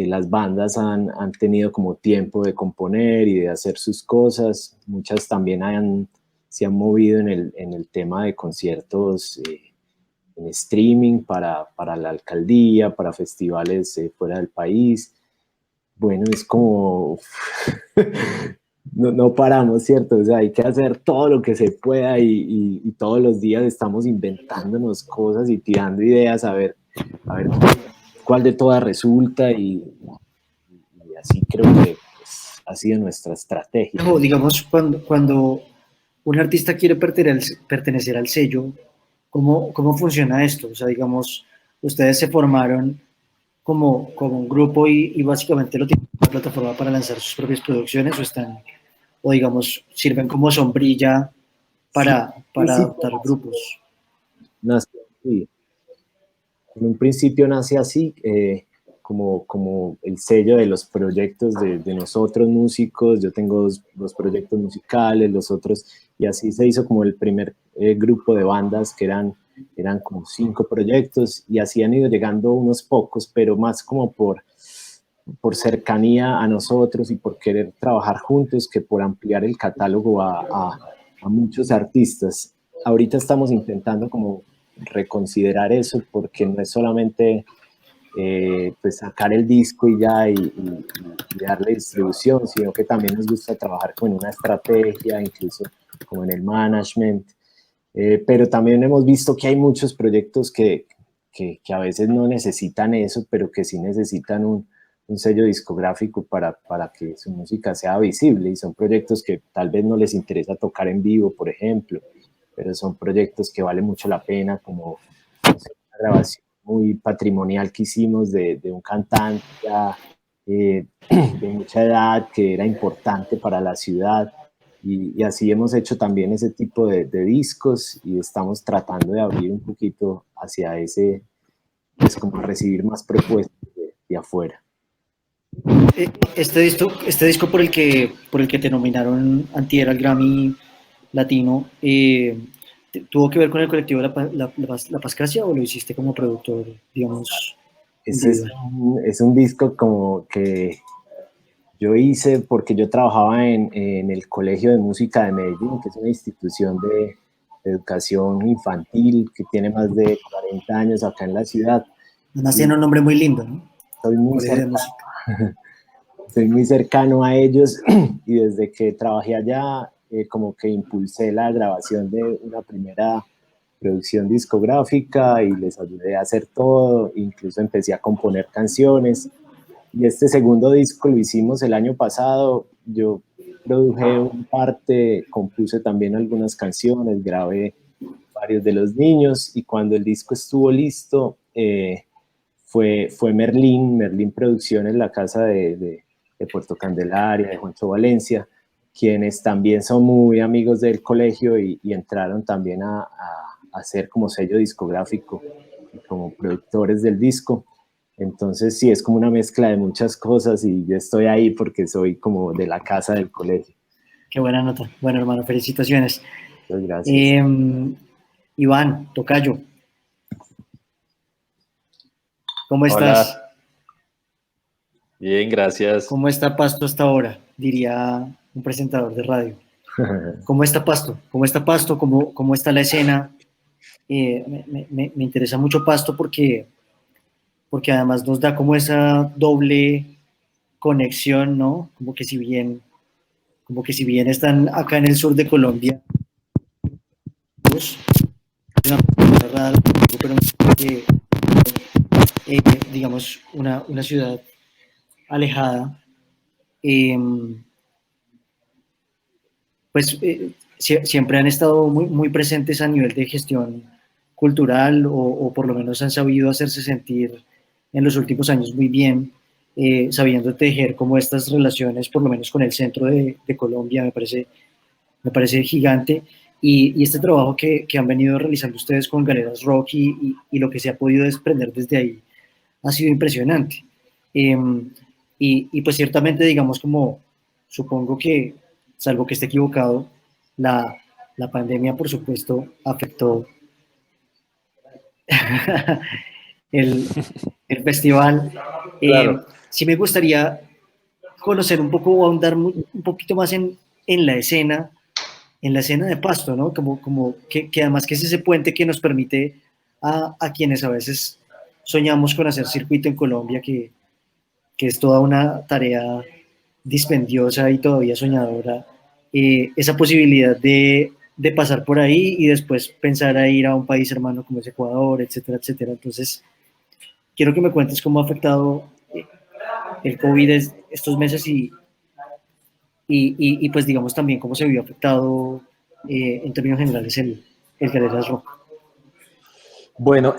las bandas han tenido como tiempo de componer y de hacer sus cosas. Muchas también se han movido en el tema de conciertos en streaming para la alcaldía, para festivales fuera del país. Bueno, es como no paramos, ¿cierto? O sea, hay que hacer todo lo que se pueda, y todos los días estamos inventándonos cosas y tirando ideas a ver cuál de todas resulta, y así creo que pues, ha sido nuestra estrategia. O, digamos, cuando un artista quiere pertenecer al sello, ¿cómo funciona esto? O sea, digamos, ustedes se formaron como un grupo y básicamente lo tienen como una plataforma para lanzar sus propias producciones, o digamos, sirven como sombrilla para adoptar grupos. Nació así. En un principio nace así, como el sello de los proyectos de nosotros músicos. Yo tengo dos proyectos musicales, los otros, y así se hizo como el primer grupo de bandas, que eran como 5 proyectos, y así han ido llegando unos pocos, pero más como por cercanía a nosotros y por querer trabajar juntos, que por ampliar el catálogo a muchos artistas. Ahorita estamos intentando como reconsiderar eso, porque no es solamente pues sacar el disco y ya, y darle distribución, sino que también nos gusta trabajar con una estrategia, incluso como en el management. Pero también hemos visto que hay muchos proyectos que a veces no necesitan eso, pero que sí necesitan un sello discográfico para que su música sea visible, y son proyectos que tal vez no les interesa tocar en vivo, por ejemplo, pero son proyectos que vale mucho la pena, como una grabación muy patrimonial que hicimos de un cantante ya de mucha edad, que era importante para la ciudad, y así hemos hecho también ese tipo de discos, y estamos tratando de abrir un poquito hacia ese, pues como recibir más propuestas de afuera. Este disco por el que te nominaron antier al Grammy Latino, ¿tuvo que ver con el colectivo La Pascasia, o lo hiciste como productor, digamos, individual? Es un disco como que yo hice porque yo trabajaba en el Colegio de Música de Medellín, que es una institución de educación infantil que tiene más de 40 años acá en la ciudad. Además tiene un nombre muy lindo, ¿no? Soy muy cercano a ellos, y desde que trabajé allá como que impulsé la grabación de una primera producción discográfica, y les ayudé a hacer todo, incluso empecé a componer canciones, y este segundo disco lo hicimos el año pasado. Yo produje una parte, compuse también algunas canciones, grabé varios de los niños, y cuando el disco estuvo listo fue Merlín Producciones, la casa de Puerto Candelaria, de Juancho Valencia, quienes también son muy amigos del colegio, y entraron también a hacer como sello discográfico, como productores del disco. Entonces sí, es como una mezcla de muchas cosas, y yo estoy ahí porque soy como de la casa del colegio. Qué buena nota. Bueno, hermano, felicitaciones. Muchas gracias. Iván, tocayo, ¿cómo estás? Hola. Bien, gracias. ¿Cómo está Pasto hasta ahora? Diría un presentador de radio. ¿Cómo está Pasto? ¿Cómo está Pasto? ¿Cómo está la escena? Me interesa mucho Pasto porque además nos da como esa doble conexión, ¿no? Como que si bien están acá en el sur de Colombia, es una cosa rara, pero digamos una ciudad alejada, pues siempre han estado muy presentes a nivel de gestión cultural, o por lo menos han sabido hacerse sentir en los últimos años muy bien, sabiendo tejer como estas relaciones, por lo menos con el centro de Colombia. Me parece gigante, y este trabajo que han venido realizando ustedes con Galeras Rock y lo que se ha podido desprender desde ahí ha sido impresionante. Y pues ciertamente, digamos, como supongo que, salvo que esté equivocado, la pandemia, por supuesto, afectó el festival. Claro. Sí me gustaría conocer un poco o ahondar un poquito más en la escena de Pasto, ¿no? Como que además que es ese puente que nos permite a quienes a veces soñamos con hacer circuito en Colombia, que es toda una tarea dispendiosa y todavía soñadora, esa posibilidad de pasar por ahí y después pensar a ir a un país hermano como es Ecuador, etcétera, etcétera. Entonces, quiero que me cuentes cómo ha afectado el COVID estos meses y pues digamos también cómo se vio afectado en términos generales el Galeras Rock. Bueno,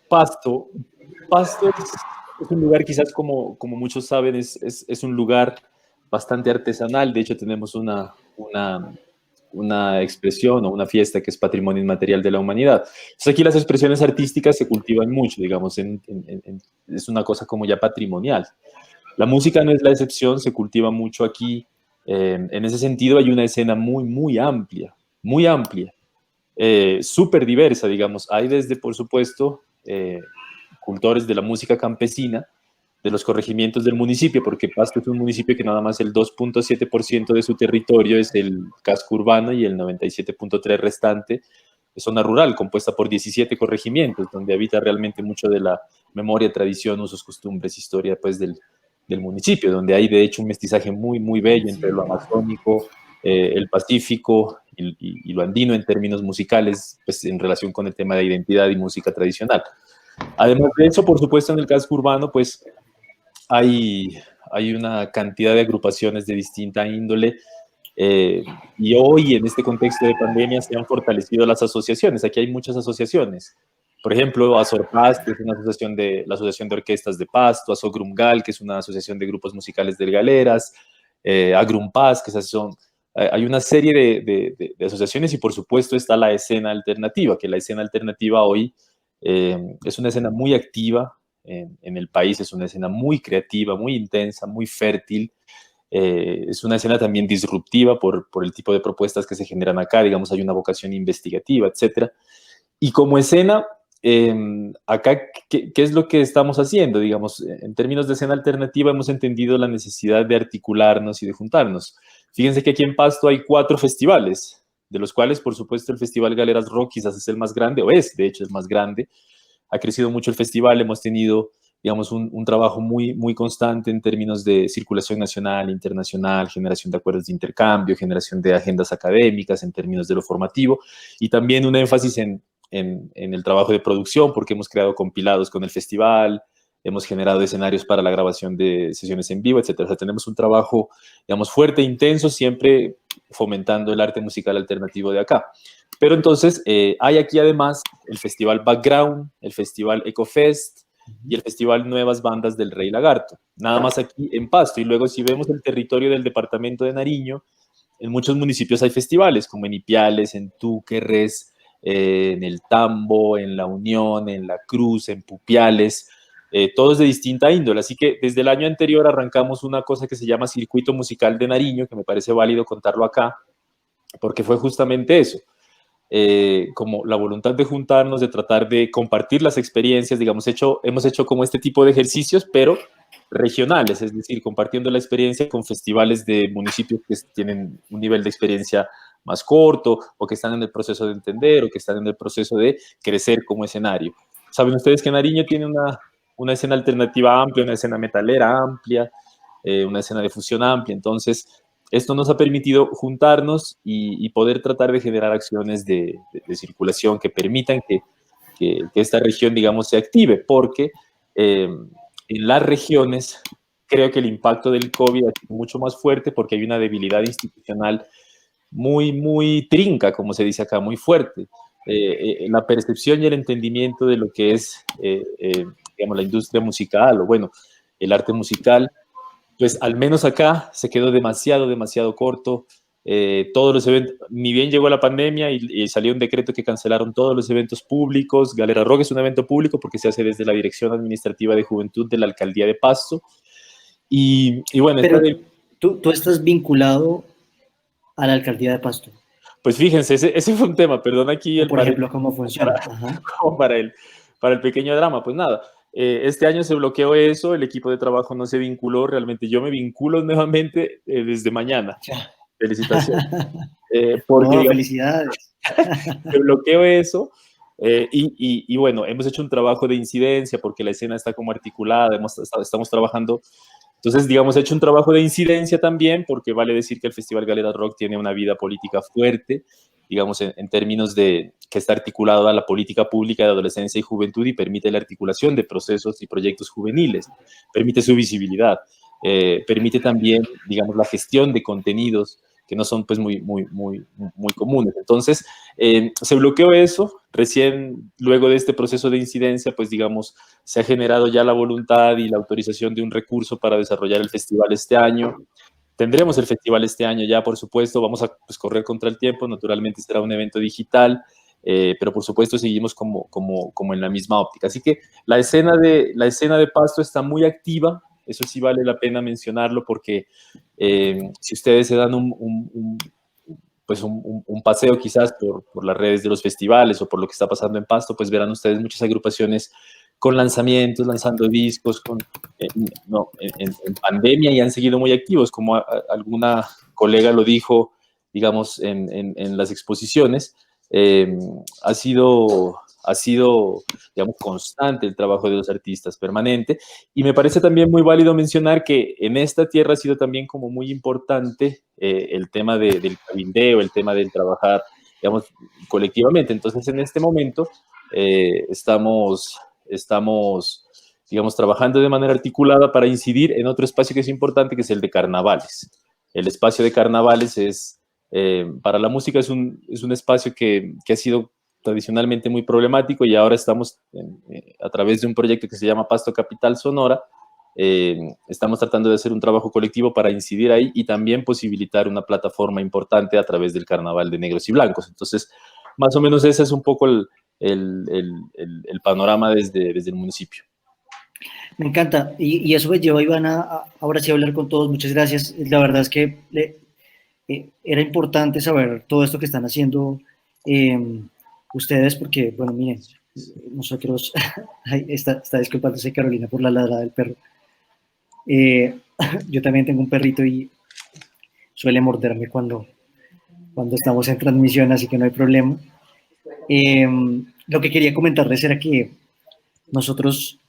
Pasto es un lugar, quizás como muchos saben, es un lugar bastante artesanal. De hecho, tenemos una expresión o una fiesta que es Patrimonio Inmaterial de la Humanidad. Entonces, aquí las expresiones artísticas se cultivan mucho, digamos, es una cosa como ya patrimonial. La música no es la excepción, se cultiva mucho aquí. En ese sentido, hay una escena muy amplia, súper diversa, digamos. Hay desde, por supuesto, cultores de la música campesina, de los corregimientos del municipio, porque Pasto es un municipio que nada más el 2.7% de su territorio es el casco urbano y el 97.3% restante es zona rural, compuesta por 17 corregimientos, donde habita realmente mucho de la memoria, tradición, usos, costumbres, historia pues, del municipio, donde hay de hecho un mestizaje muy bello entre lo amazónico, el Pacífico y lo andino en términos musicales, pues en relación con el tema de identidad y música tradicional. Además de eso, por supuesto, en el casco urbano, pues hay una cantidad de agrupaciones de distinta índole y hoy, en este contexto de pandemia, se han fortalecido las asociaciones. Aquí hay muchas asociaciones. Por ejemplo, Azorpaz, que es la Asociación de Orquestas de Pasto, Azogrumgal, que es una asociación de grupos musicales del Galeras, Agrumpaz, que hay una serie de asociaciones y, por supuesto, está la escena alternativa, que la escena alternativa hoy es una escena muy activa en el país, es una escena muy creativa, muy intensa, muy fértil. Es una escena también disruptiva por el tipo de propuestas que se generan acá, digamos, hay una vocación investigativa, etcétera. Y como escena, acá, ¿qué es lo que estamos haciendo? Digamos, en términos de escena alternativa hemos entendido la necesidad de articularnos y de juntarnos. Fíjense que aquí en Pasto hay 4 festivales, de los cuales, por supuesto, el Festival Galeras Rock quizás es el más grande, o es, de hecho, el más grande. Ha crecido mucho el festival, hemos tenido, digamos, un trabajo muy constante en términos de circulación nacional, internacional, generación de acuerdos de intercambio, generación de agendas académicas en términos de lo formativo, y también un énfasis en el trabajo de producción, porque hemos creado compilados con el festival, hemos generado escenarios para la grabación de sesiones en vivo, etcétera. O sea, tenemos un trabajo, digamos, fuerte e intenso, siempre fomentando el arte musical alternativo de acá. Pero entonces hay aquí además el Festival Background, el Festival EcoFest y el Festival Nuevas Bandas del Rey Lagarto. Nada más aquí en Pasto. Y luego si vemos el territorio del departamento de Nariño, en muchos municipios hay festivales, como en Ipiales, en Túquerres, en el Tambo, en La Unión, en La Cruz, en Pupiales, todos de distinta índole. Así que desde el año anterior arrancamos una cosa que se llama Circuito Musical de Nariño, que me parece válido contarlo acá, porque fue justamente eso. Como la voluntad de juntarnos, de tratar de compartir las experiencias, digamos, hemos hecho como este tipo de ejercicios, pero regionales, es decir, compartiendo la experiencia con festivales de municipios que tienen un nivel de experiencia más corto o que están en el proceso de entender o que están en el proceso de crecer como escenario. Saben ustedes que Nariño tiene una escena alternativa amplia, una escena metalera amplia, una escena de fusión amplia, entonces esto nos ha permitido juntarnos y poder tratar de generar acciones de circulación que permitan que esta región, digamos, se active, porque en las regiones creo que el impacto del COVID ha sido mucho más fuerte porque hay una debilidad institucional muy trinca, como se dice acá, muy fuerte. La percepción y el entendimiento de lo que es, digamos, la industria musical o, bueno, el arte musical, pues al menos acá se quedó demasiado corto. todos los eventos, ni bien llegó la pandemia y salió un decreto que cancelaron todos los eventos públicos. Galera Rock es un evento público porque se hace desde la Dirección Administrativa de Juventud de la Alcaldía de Pasto. Y bueno, Pero tú estás vinculado a la Alcaldía de Pasto. Pues fíjense, ese fue un tema, perdón aquí. Por ejemplo, ¿cómo funciona? Para el pequeño drama, pues nada. Este año se bloqueó eso, el equipo de trabajo no se vinculó, realmente yo me vinculo nuevamente desde mañana. Felicitaciones. Porque, felicidades. Se bloqueó eso y bueno, hemos hecho un trabajo de incidencia porque la escena está como articulada, estamos trabajando. Entonces, digamos, he hecho un trabajo de incidencia también porque vale decir que el Festival Galera Rock tiene una vida política fuerte, digamos, en términos de que está articulado a la política pública de adolescencia y juventud y permite la articulación de procesos y proyectos juveniles, permite su visibilidad, permite también, digamos, la gestión de contenidos que no son pues muy comunes. Entonces, se bloqueó eso. Recién, luego de este proceso de incidencia, pues digamos, se ha generado ya la voluntad y la autorización de un recurso para desarrollar el festival este año. Tendremos el festival este año ya, por supuesto, vamos a pues, correr contra el tiempo, naturalmente será un evento digital, pero por supuesto seguimos como en la misma óptica. Así que la escena de Pasto está muy activa. Eso sí vale la pena mencionarlo porque si ustedes se dan un paseo quizás por las redes de los festivales o por lo que está pasando en Pasto, pues verán ustedes muchas agrupaciones con lanzamientos, lanzando discos, en pandemia y han seguido muy activos, como alguna colega lo dijo, digamos, en las exposiciones. Ha sido, digamos, constante el trabajo de los artistas, permanente, y me parece también muy válido mencionar que en esta tierra ha sido también como muy importante el tema del cabildeo, el tema del trabajar, digamos, colectivamente. Entonces, en este momento estamos, digamos, trabajando de manera articulada para incidir en otro espacio que es importante, que es el de carnavales. El espacio de carnavales es, para la música es un espacio que ha sido tradicionalmente muy problemático y ahora estamos a través de un proyecto que se llama Pasto Capital Sonora, estamos tratando de hacer un trabajo colectivo para incidir ahí y también posibilitar una plataforma importante a través del Carnaval de Negros y Blancos. Entonces, más o menos ese es un poco el panorama desde el municipio. Me encanta, y eso me lleva, Iván, ahora sí a hablar con todos. Muchas gracias. La verdad es que era importante saber todo esto que están haciendo ustedes, porque, bueno, miren, nosotros, está disculpándose Carolina por la ladrada del perro. Yo también tengo un perrito y suele morderme cuando estamos en transmisión, así que no hay problema. Lo que quería comentarles era que nosotros,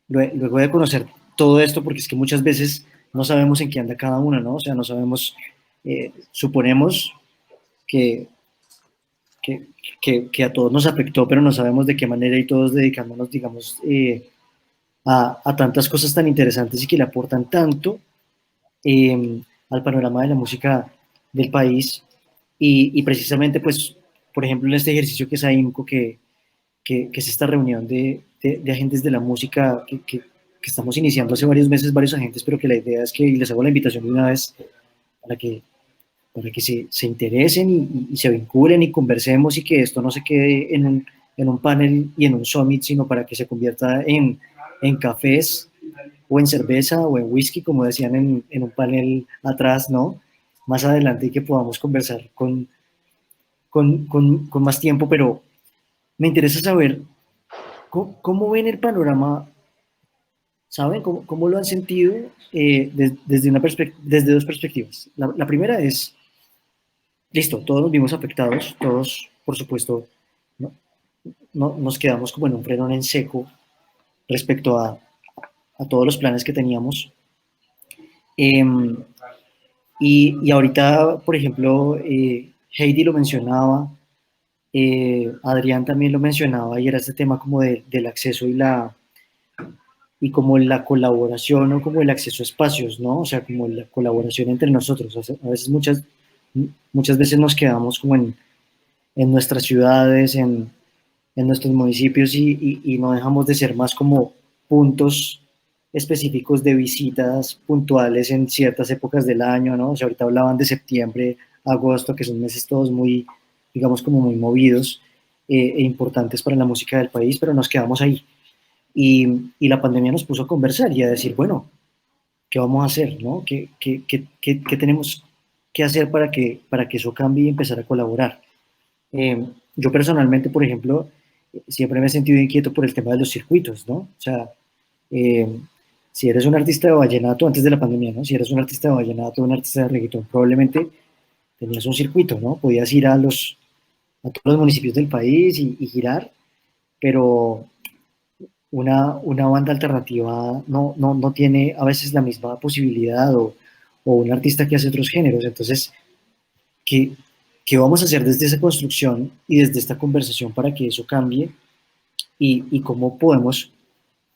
luego de conocer todo esto, porque es que muchas veces no sabemos en qué anda cada uno, ¿no? O sea, no sabemos, suponemos que a todos nos afectó, pero no sabemos de qué manera y todos dedicándonos, digamos, a tantas cosas tan interesantes y que le aportan tanto al panorama de la música del país. Y precisamente, pues, por ejemplo, en este ejercicio que es AIMCO, que es esta reunión de agentes de la música que estamos iniciando hace varios meses, varios agentes, pero que la idea es que, y les hago la invitación de una vez, para que se interesen y se vinculen y conversemos y que esto no se quede en un panel y en un summit, sino para que se convierta en cafés o en cerveza o en whisky, como decían en un panel atrás, ¿no? Más adelante, y que podamos conversar con más tiempo, pero me interesa saber cómo ven el panorama, ¿saben? ¿Cómo lo han sentido desde dos perspectivas? La primera es, listo, todos nos vimos afectados, todos, por supuesto, no nos quedamos como en un frenón en seco respecto a todos los planes que teníamos. Y ahorita, por ejemplo, Heidi lo mencionaba, Adrián también lo mencionaba, y era este tema como del acceso y como la colaboración o como el acceso a espacios, ¿no? O sea, como la colaboración entre nosotros. O sea, a veces, muchas veces nos quedamos como en nuestras ciudades, en nuestros municipios y no dejamos de ser más como puntos específicos de visitas puntuales en ciertas épocas del año, ¿no? O sea, ahorita hablaban de septiembre, agosto, que son meses todos muy, digamos, como muy movidos e importantes para la música del país, pero nos quedamos ahí. Y la pandemia nos puso a conversar y a decir, bueno, ¿qué vamos a hacer, no? ¿Qué tenemos que hacer para que eso cambie y empezar a colaborar? Yo personalmente, por ejemplo, siempre me he sentido inquieto por el tema de los circuitos, ¿no? O sea, si eres un artista de vallenato, antes de la pandemia, ¿no? Si eres un artista de vallenato, un artista de reggaetón, probablemente tenías un circuito, ¿no? Podías ir a todos los municipios del país y girar, pero una banda alternativa no tiene a veces la misma posibilidad o un artista que hace otros géneros. Entonces, ¿qué vamos a hacer desde esa construcción y desde esta conversación para que eso cambie? Y cómo podemos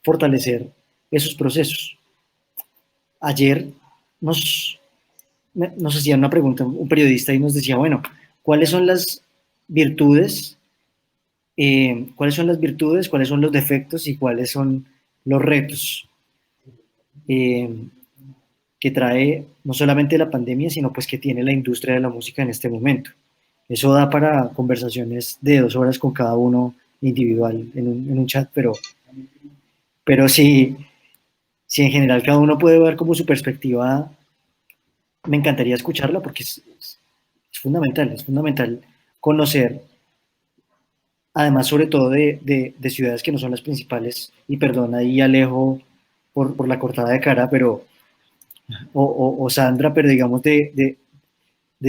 fortalecer esos procesos. Ayer nos hacía una pregunta un periodista y nos decía, bueno, ¿cuáles son las virtudes? ¿Cuáles son las virtudes? ¿Cuáles son los defectos? ¿Y cuáles son los retos que trae no solamente la pandemia, sino pues que tiene la industria de la música en este momento? Eso da para conversaciones de 2 horas con cada uno individual en un chat, pero si en general cada uno puede ver como su perspectiva, me encantaría escucharla porque es fundamental conocer, además sobre todo de ciudades que no son las principales, y perdón ahí Alejo por la cortada de cara, pero o Sandra, pero digamos de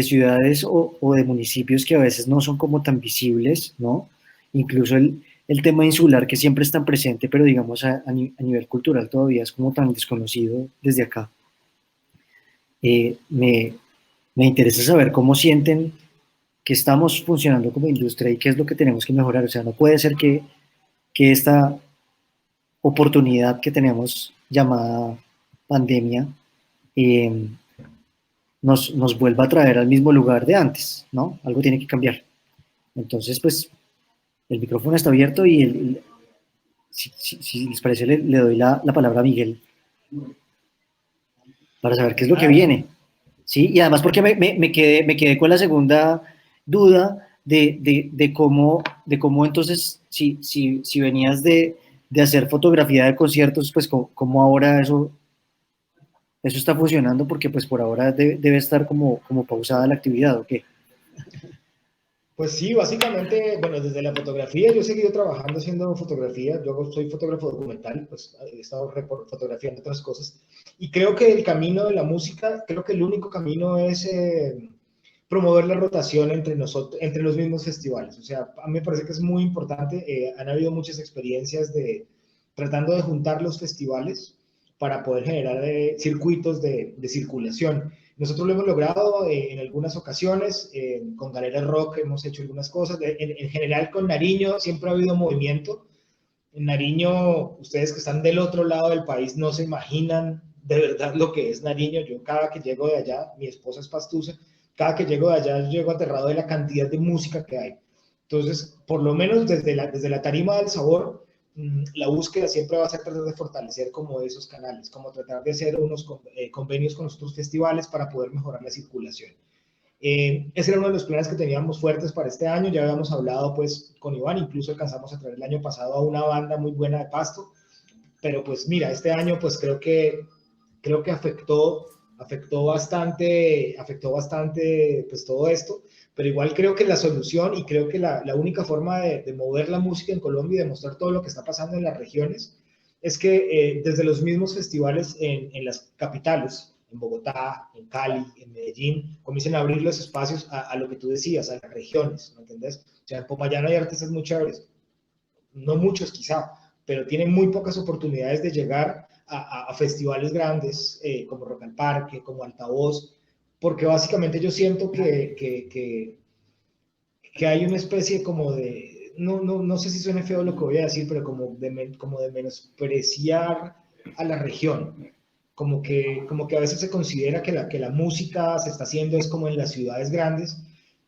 ciudades o de municipios que a veces no son como tan visibles, ¿no? Incluso el tema insular que siempre es tan presente, pero digamos a nivel cultural todavía es como tan desconocido desde acá. Me interesa saber cómo sienten que estamos funcionando como industria y qué es lo que tenemos que mejorar. O sea, no puede ser que esta oportunidad que tenemos llamada pandemia nos vuelva a traer al mismo lugar de antes, ¿no? Algo tiene que cambiar. Entonces, pues, el micrófono está abierto y si les parece, le doy la palabra a Miguel para saber qué es lo que viene. ¿Sí? Y además porque me quedé con la segunda duda de cómo entonces, si venías de hacer fotografía de conciertos, pues cómo ahora eso está funcionando, porque pues por ahora debe estar como pausada la actividad, ¿o qué? Pues sí, básicamente, bueno, desde la fotografía yo he seguido trabajando haciendo fotografía. Yo soy fotógrafo documental, pues he estado fotografiando otras cosas. Y creo que el camino de la música, creo que el único camino es promover la rotación entre nosotros, entre los mismos festivales. O sea, a mí me parece que es muy importante. Han habido muchas experiencias tratando de juntar los festivales para poder generar circuitos de circulación. Nosotros lo hemos logrado en algunas ocasiones, con Galera Rock hemos hecho algunas cosas, en general con Nariño siempre ha habido movimiento. En Nariño, ustedes que están del otro lado del país no se imaginan de verdad lo que es Nariño. Yo cada que llego de allá, mi esposa es pastusa, cada que llego de allá llego aterrado de la cantidad de música que hay. Entonces, por lo menos desde la tarima del sabor, la búsqueda siempre va a ser tratar de fortalecer como esos canales, como tratar de hacer unos convenios con otros festivales para poder mejorar la circulación. Ese era uno de los planes que teníamos fuertes para este año. Ya habíamos hablado pues con Iván, incluso alcanzamos a traer el año pasado a una banda muy buena de Pasto, pero pues mira, este año pues creo que afectó bastante pues todo esto, pero igual creo que la solución y creo que la única forma de mover la música en Colombia y de mostrar todo lo que está pasando en las regiones es que desde los mismos festivales en las capitales, en Bogotá, en Cali, en Medellín, comiencen a abrir los espacios a lo que tú decías, a las regiones, ¿me entendés? O sea, en Popayán hay artistas muy chéveres, no muchos quizá, pero tienen muy pocas oportunidades de llegar a festivales grandes como Rock al Parque, como Altavoz, porque básicamente yo siento que hay una especie como de, no sé si suena feo lo que voy a decir, pero como de menospreciar a la región, como que a veces se considera que la música se está haciendo es como en las ciudades grandes,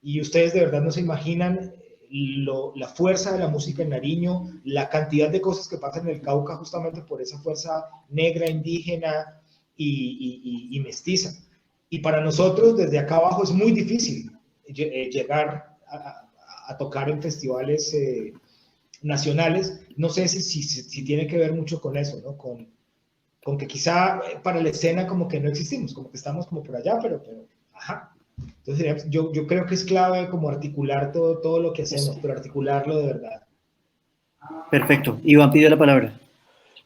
y ustedes de verdad no se imaginan la fuerza de la música en Nariño, la cantidad de cosas que pasan en el Cauca justamente por esa fuerza negra, indígena y mestiza. Y para nosotros desde acá abajo es muy difícil llegar a tocar en festivales nacionales. No sé si tiene que ver mucho con eso, ¿no? Con que quizá para la escena como que no existimos, como que estamos como por allá, pero ajá. Entonces yo creo que es clave como articular todo lo que hacemos, pero articularlo de verdad. Perfecto. Iván pidió la palabra.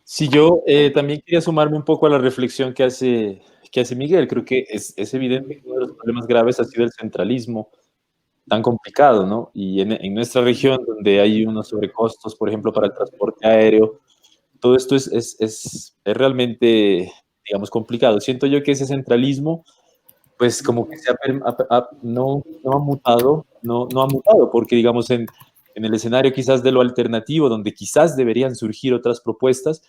Sí, yo también quería sumarme un poco a la reflexión que hace Miguel. Creo que es evidente que uno de los problemas graves ha sido el centralismo tan complicado, ¿no? Y en nuestra región, donde hay unos sobrecostos, por ejemplo, para el transporte aéreo, todo esto es realmente, digamos, complicado. Siento yo que ese centralismo, pues como que no ha mutado, no ha mutado, porque digamos en el escenario quizás de lo alternativo, donde quizás deberían surgir otras propuestas,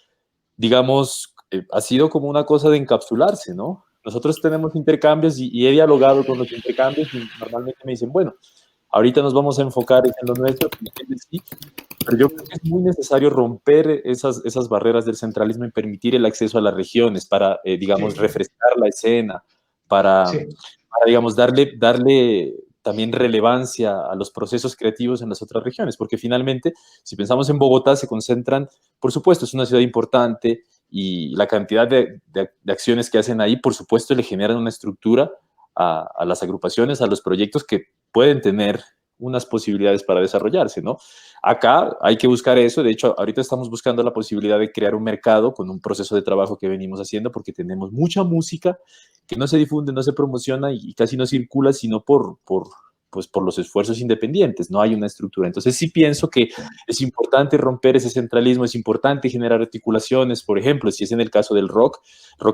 digamos, ha sido como una cosa de encapsularse, ¿no? Nosotros tenemos intercambios y he dialogado con los intercambios y normalmente me dicen, bueno, ahorita nos vamos a enfocar en lo nuestro, sí, pero yo creo que es muy necesario romper esas barreras del centralismo y permitir el acceso a las regiones para, digamos, refrescar la escena, para digamos, darle también relevancia a los procesos creativos en las otras regiones, porque finalmente, si pensamos en Bogotá, se concentran, por supuesto, es una ciudad importante y la cantidad de acciones que hacen ahí, por supuesto, le generan una estructura a las agrupaciones, a los proyectos que pueden tener unas posibilidades para desarrollarse, ¿no? Acá hay que buscar eso. De hecho, ahorita estamos buscando la posibilidad de crear un mercado con un proceso de trabajo que venimos haciendo porque tenemos mucha música que no se difunde, no se promociona y casi no circula, sino por los esfuerzos independientes. No hay una estructura. Entonces sí pienso que es importante romper ese centralismo, es importante generar articulaciones. Por ejemplo, si es en el caso del rock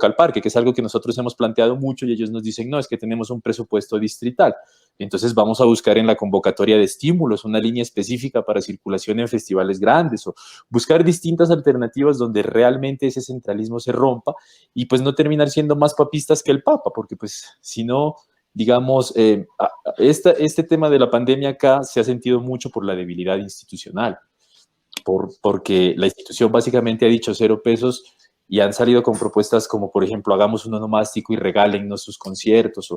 al parque, que es algo que nosotros hemos planteado mucho y ellos nos dicen, no, es que tenemos un presupuesto distrital. Entonces vamos a buscar en la convocatoria de estímulos una línea específica para circulación en festivales grandes o buscar distintas alternativas donde realmente ese centralismo se rompa y pues no terminar siendo más papistas que el Papa, porque pues si no, digamos, este tema de la pandemia acá se ha sentido mucho por la debilidad institucional, porque la institución básicamente ha dicho 0 pesos y han salido con propuestas como, por ejemplo, hagamos un onomástico y regálennos sus conciertos.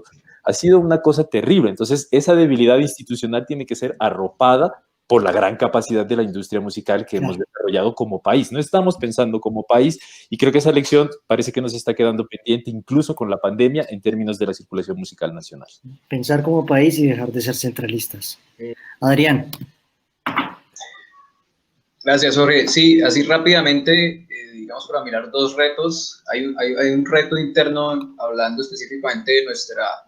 Ha sido una cosa terrible. Entonces, esa debilidad institucional tiene que ser arropada por la gran capacidad de la industria musical que hemos desarrollado como país. No estamos pensando como país y creo que esa lección parece que nos está quedando pendiente incluso con la pandemia en términos de la circulación musical nacional. Pensar como país y dejar de ser centralistas. Adrián. Gracias, Jorge. Sí, así rápidamente, digamos, para mirar 2 retos. Hay un reto interno, hablando específicamente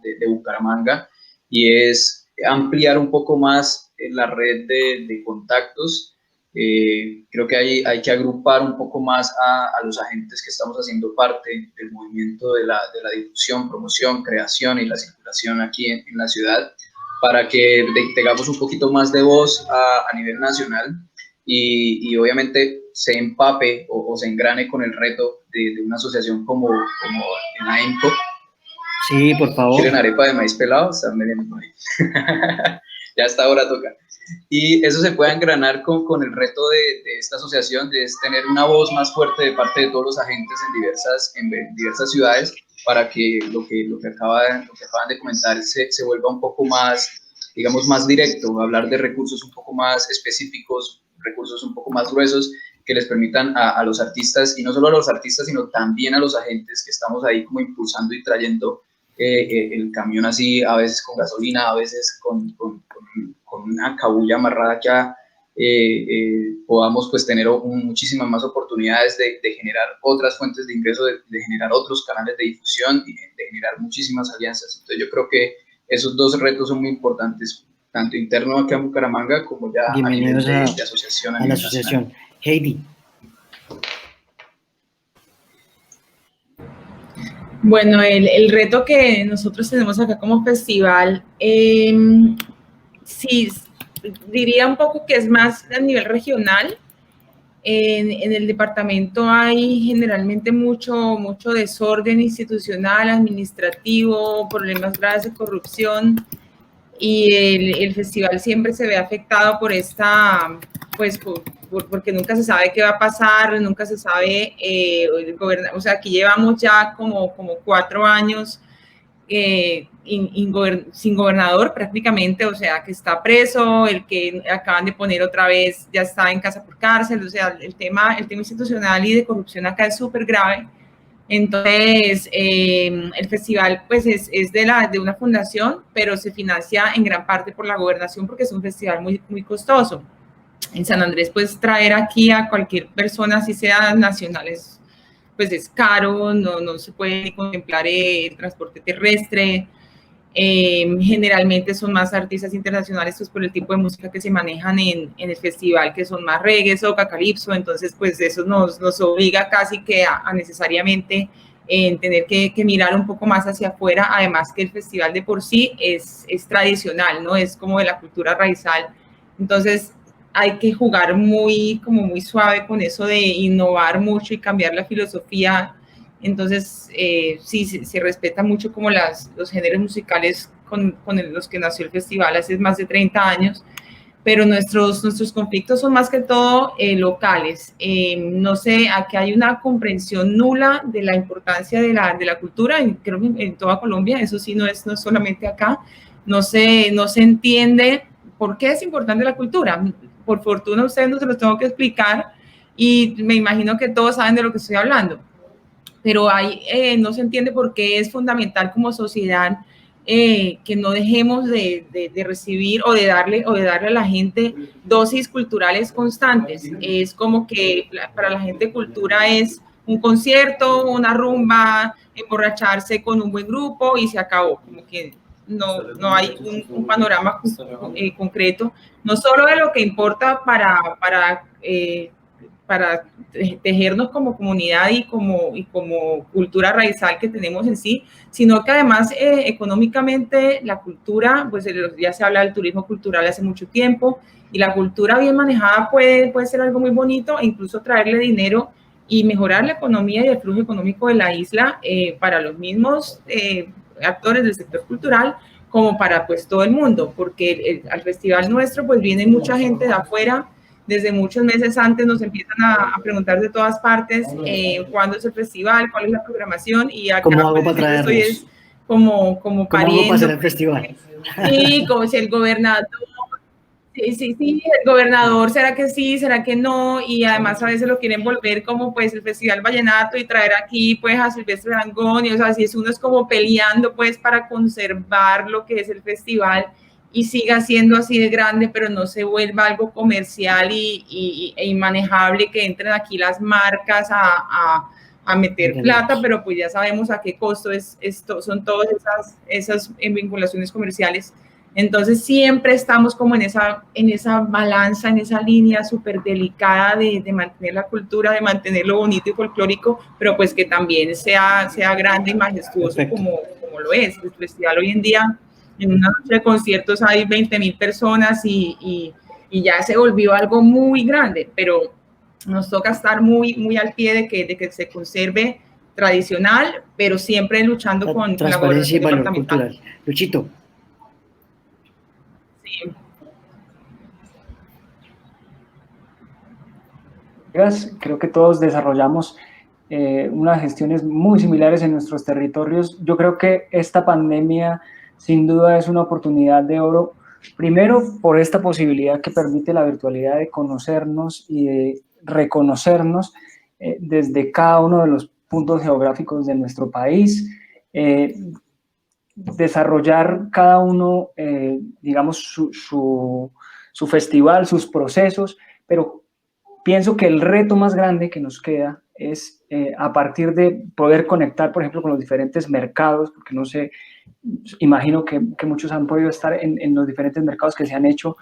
de Bucaramanga, y es ampliar un poco más la red de contactos. Creo que hay que agrupar un poco más a los agentes que estamos haciendo parte del movimiento de la difusión, promoción, creación y la circulación aquí en la ciudad, para que tengamos un poquito más de voz a nivel nacional. Y obviamente se empape o se engrane con el reto de una asociación como en la EMCO. Sí, por favor. ¿Quieren arepa de maíz pelado? Están vendiendo por ahí. Ya hasta ahora toca. Y eso se puede engranar con el reto de esta asociación, de tener una voz más fuerte de parte de todos los agentes en diversas ciudades, para que lo que acaban de comentar se vuelva un poco más, digamos, más directo, hablar de recursos un poco más específicos, recursos un poco más gruesos que les permitan a los artistas, y no solo a los artistas, sino también a los agentes que estamos ahí como impulsando y trayendo el camión así, a veces con gasolina, a veces con una cabulla amarrada, que podamos pues tener muchísimas más oportunidades de generar otras fuentes de ingreso, de generar otros canales de difusión y de generar muchísimas alianzas. Entonces yo creo que esos 2 retos son muy importantes, tanto interno acá en Bucaramanga como ya a nivel de asociación. A la asociación. Heidi. Bueno, el reto que nosotros tenemos acá como festival, sí, diría un poco que es más a nivel regional. En el departamento hay generalmente mucho desorden institucional, administrativo, problemas graves de corrupción. y el festival siempre se ve afectado por esta, pues porque nunca se sabe qué va a pasar, nunca se sabe, o sea, aquí llevamos ya como 4 años sin gobernador prácticamente, o sea, que está preso, el que acaban de poner otra vez ya está en casa por cárcel, o sea, el tema institucional y de corrupción acá es súper grave. Entonces, el festival pues es de una fundación, pero se financia en gran parte por la gobernación porque es un festival muy, muy costoso. En San Andrés, pues traer aquí a cualquier persona, así sea nacional, pues es caro, no se puede ni contemplar el transporte terrestre. Generalmente son más artistas internacionales pues por el tipo de música que se manejan en el festival, que son más reggae, soca, calipso, entonces pues eso nos obliga casi que a necesariamente tener que mirar un poco más hacia afuera, además que el festival de por sí es tradicional, ¿no? Es como de la cultura raizal, entonces hay que jugar muy suave con eso de innovar mucho y cambiar la filosofía. Entonces, sí, se respeta mucho como los géneros musicales con los que nació el festival hace más de 30 años, pero nuestros conflictos son más que todo locales. No sé, aquí hay una comprensión nula de la importancia de la cultura, creo que en toda Colombia, eso sí, no es solamente acá. No se entiende por qué es importante la cultura. Por fortuna, ustedes no se los tengo que explicar y me imagino que todos saben de lo que estoy hablando. Pero no se entiende por qué es fundamental como sociedad que no dejemos de recibir o de darle a la gente dosis culturales constantes. Es como que para la gente cultura es un concierto, una rumba, emborracharse con un buen grupo y se acabó. Como que no hay un panorama concreto, no solo de lo que importa para tejernos como comunidad y como cultura raizal que tenemos en sí, sino que además económicamente la cultura, pues ya se habla del turismo cultural hace mucho tiempo, y la cultura bien manejada puede ser algo muy bonito e incluso traerle dinero y mejorar la economía y el flujo económico de la isla para los mismos actores del sector cultural como para pues todo el mundo, porque al festival nuestro pues viene mucha gente de afuera. Desde muchos meses antes nos empiezan a preguntar de todas partes cuándo es el festival, cuál es la programación, y acá ¿cómo hago pues, para traerlos? Estoy es como ¿Cómo pariendo. hago para hacer el festival? Sí, como si el gobernador, sí, el gobernador, ¿será que sí, será que no? Y además a veces lo quieren volver como pues el Festival Vallenato y traer aquí pues a Silvestre Dangond, y o sea, si es uno es como peleando pues para conservar lo que es el festival y siga siendo así de grande, pero no se vuelva algo comercial e inmanejable, que entren aquí las marcas a meter plata, pero pues ya sabemos a qué costo son todas esas vinculaciones comerciales. Entonces siempre estamos como en esa balanza, en esa línea súper delicada de mantener la cultura, de mantenerlo bonito y folclórico, pero pues que también sea grande y majestuoso como lo es. El festival hoy en día, en una noche de conciertos hay 20,000 personas y ya se volvió algo muy grande, pero nos toca estar muy al pie de que se conserve tradicional, pero siempre luchando con la transparencia y valor cultural. Luchito. Sí. Creo que todos desarrollamos unas gestiones muy similares en nuestros territorios. Yo creo que esta pandemia sin duda es una oportunidad de oro, primero por esta posibilidad que permite la virtualidad de conocernos y de reconocernos desde cada uno de los puntos geográficos de nuestro país, desarrollar cada uno, digamos, su festival, sus procesos, pero pienso que el reto más grande que nos queda es a partir de poder conectar, por ejemplo, con los diferentes mercados, porque no sé, imagino que muchos han podido estar en los diferentes mercados que se han hecho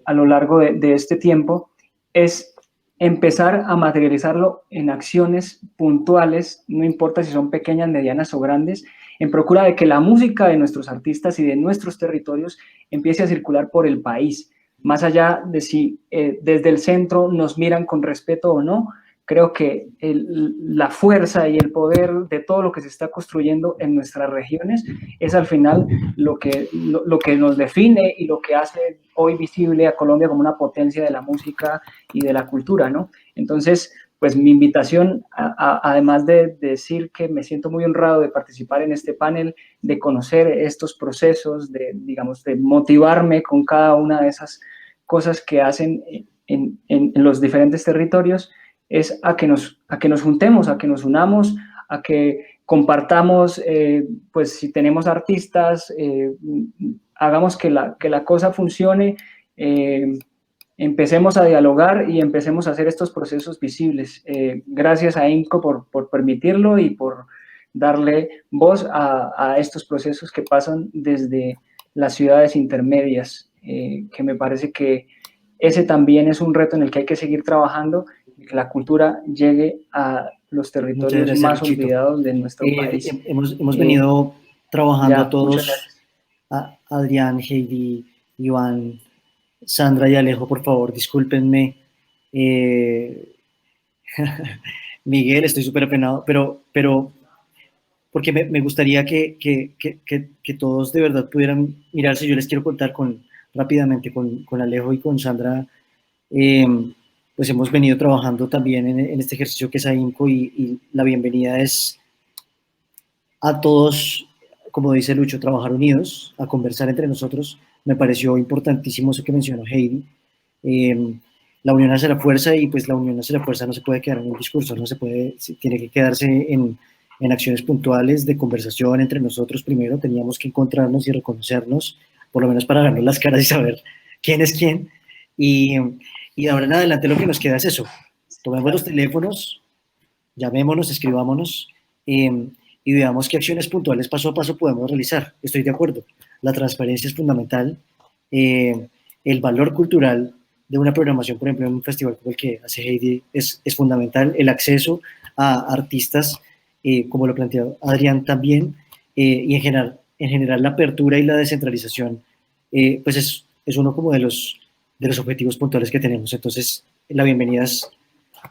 a lo largo de este tiempo, es empezar a materializarlo en acciones puntuales, no importa si son pequeñas, medianas o grandes, en procura de que la música de nuestros artistas y de nuestros territorios empiece a circular por el país, más allá de si desde el centro nos miran con respeto o no, creo que la fuerza y el poder de todo lo que se está construyendo en nuestras regiones es al final lo que nos define y lo que hace hoy visible a Colombia como una potencia de la música y de la cultura, ¿no? Entonces, pues mi invitación, además de decir que me siento muy honrado de participar en este panel, de conocer estos procesos, digamos, de motivarme con cada una de esas cosas que hacen en los diferentes territorios, es a que nos juntemos, a que nos unamos, a que compartamos, pues si tenemos artistas, hagamos que la cosa funcione, empecemos a dialogar y empecemos a hacer estos procesos visibles. Gracias a INCO por permitirlo y por darle voz a estos procesos que pasan desde las ciudades intermedias, que me parece que ese también es un reto en el que hay que seguir trabajando, que la cultura llegue a los territorios más olvidados de nuestro país. Hemos venido trabajando todos, a Adrián, Heidi, Iván, Sandra y Alejo, por favor, discúlpenme. Miguel, estoy súper apenado, pero porque me gustaría que todos de verdad pudieran mirarse. Yo les quiero contar rápidamente con Alejo y con Sandra, pues hemos venido trabajando también en este ejercicio que es AIMCO, y la bienvenida es a todos, como dice Lucho, trabajar unidos, a conversar entre nosotros. Me pareció importantísimo eso que mencionó Heidi. La unión hace la fuerza, y pues la unión hace la fuerza no se puede quedar en un discurso, tiene que quedarse en acciones puntuales de conversación entre nosotros. Primero teníamos que encontrarnos y reconocernos, por lo menos para vernos las caras y saber quién es quién, y de ahora en adelante lo que nos queda es eso: tomemos los teléfonos, llamémonos, escribámonos, y veamos qué acciones puntuales paso a paso podemos realizar. Estoy de acuerdo, la transparencia es fundamental, el valor cultural de una programación, por ejemplo, en un festival como el que hace Heidi, es fundamental, el acceso a artistas, como lo planteó Adrián también, y en general la apertura y la descentralización, pues es uno como de los objetivos puntuales que tenemos. Entonces, la bienvenida es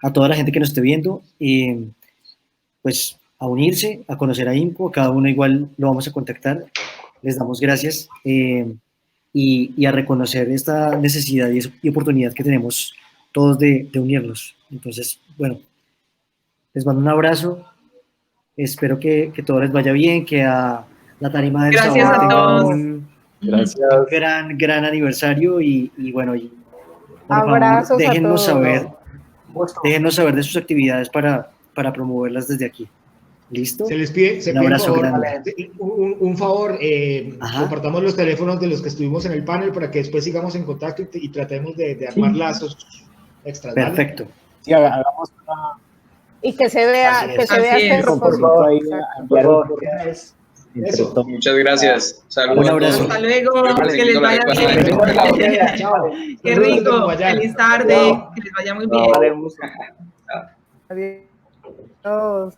a toda la gente que nos esté viendo, pues a unirse, a conocer a INCO. A cada uno igual lo vamos a contactar, les damos gracias, y a reconocer esta necesidad y oportunidad que tenemos todos de unirnos. Entonces, bueno, les mando un abrazo, espero que todo les vaya bien, que a la tarima del Gracias sabor a todos. un gran aniversario, y bueno, por Abrazos favor, déjennos a todos. déjennos saber de sus actividades para promoverlas desde aquí. ¿Listo? Se les pide, un abrazo grande. un favor, compartamos los teléfonos de los que estuvimos en el panel para que después sigamos en contacto y tratemos de armar lazos extras. Perfecto. Sí, hagamos una... Y que se vea, este Por propósito. favor, ahí enviar un Eso. Muchas gracias. Saludos. Un abrazo. Hasta luego, que les vaya bien. Qué rico, feliz tarde, que les vaya muy bien. Adiós.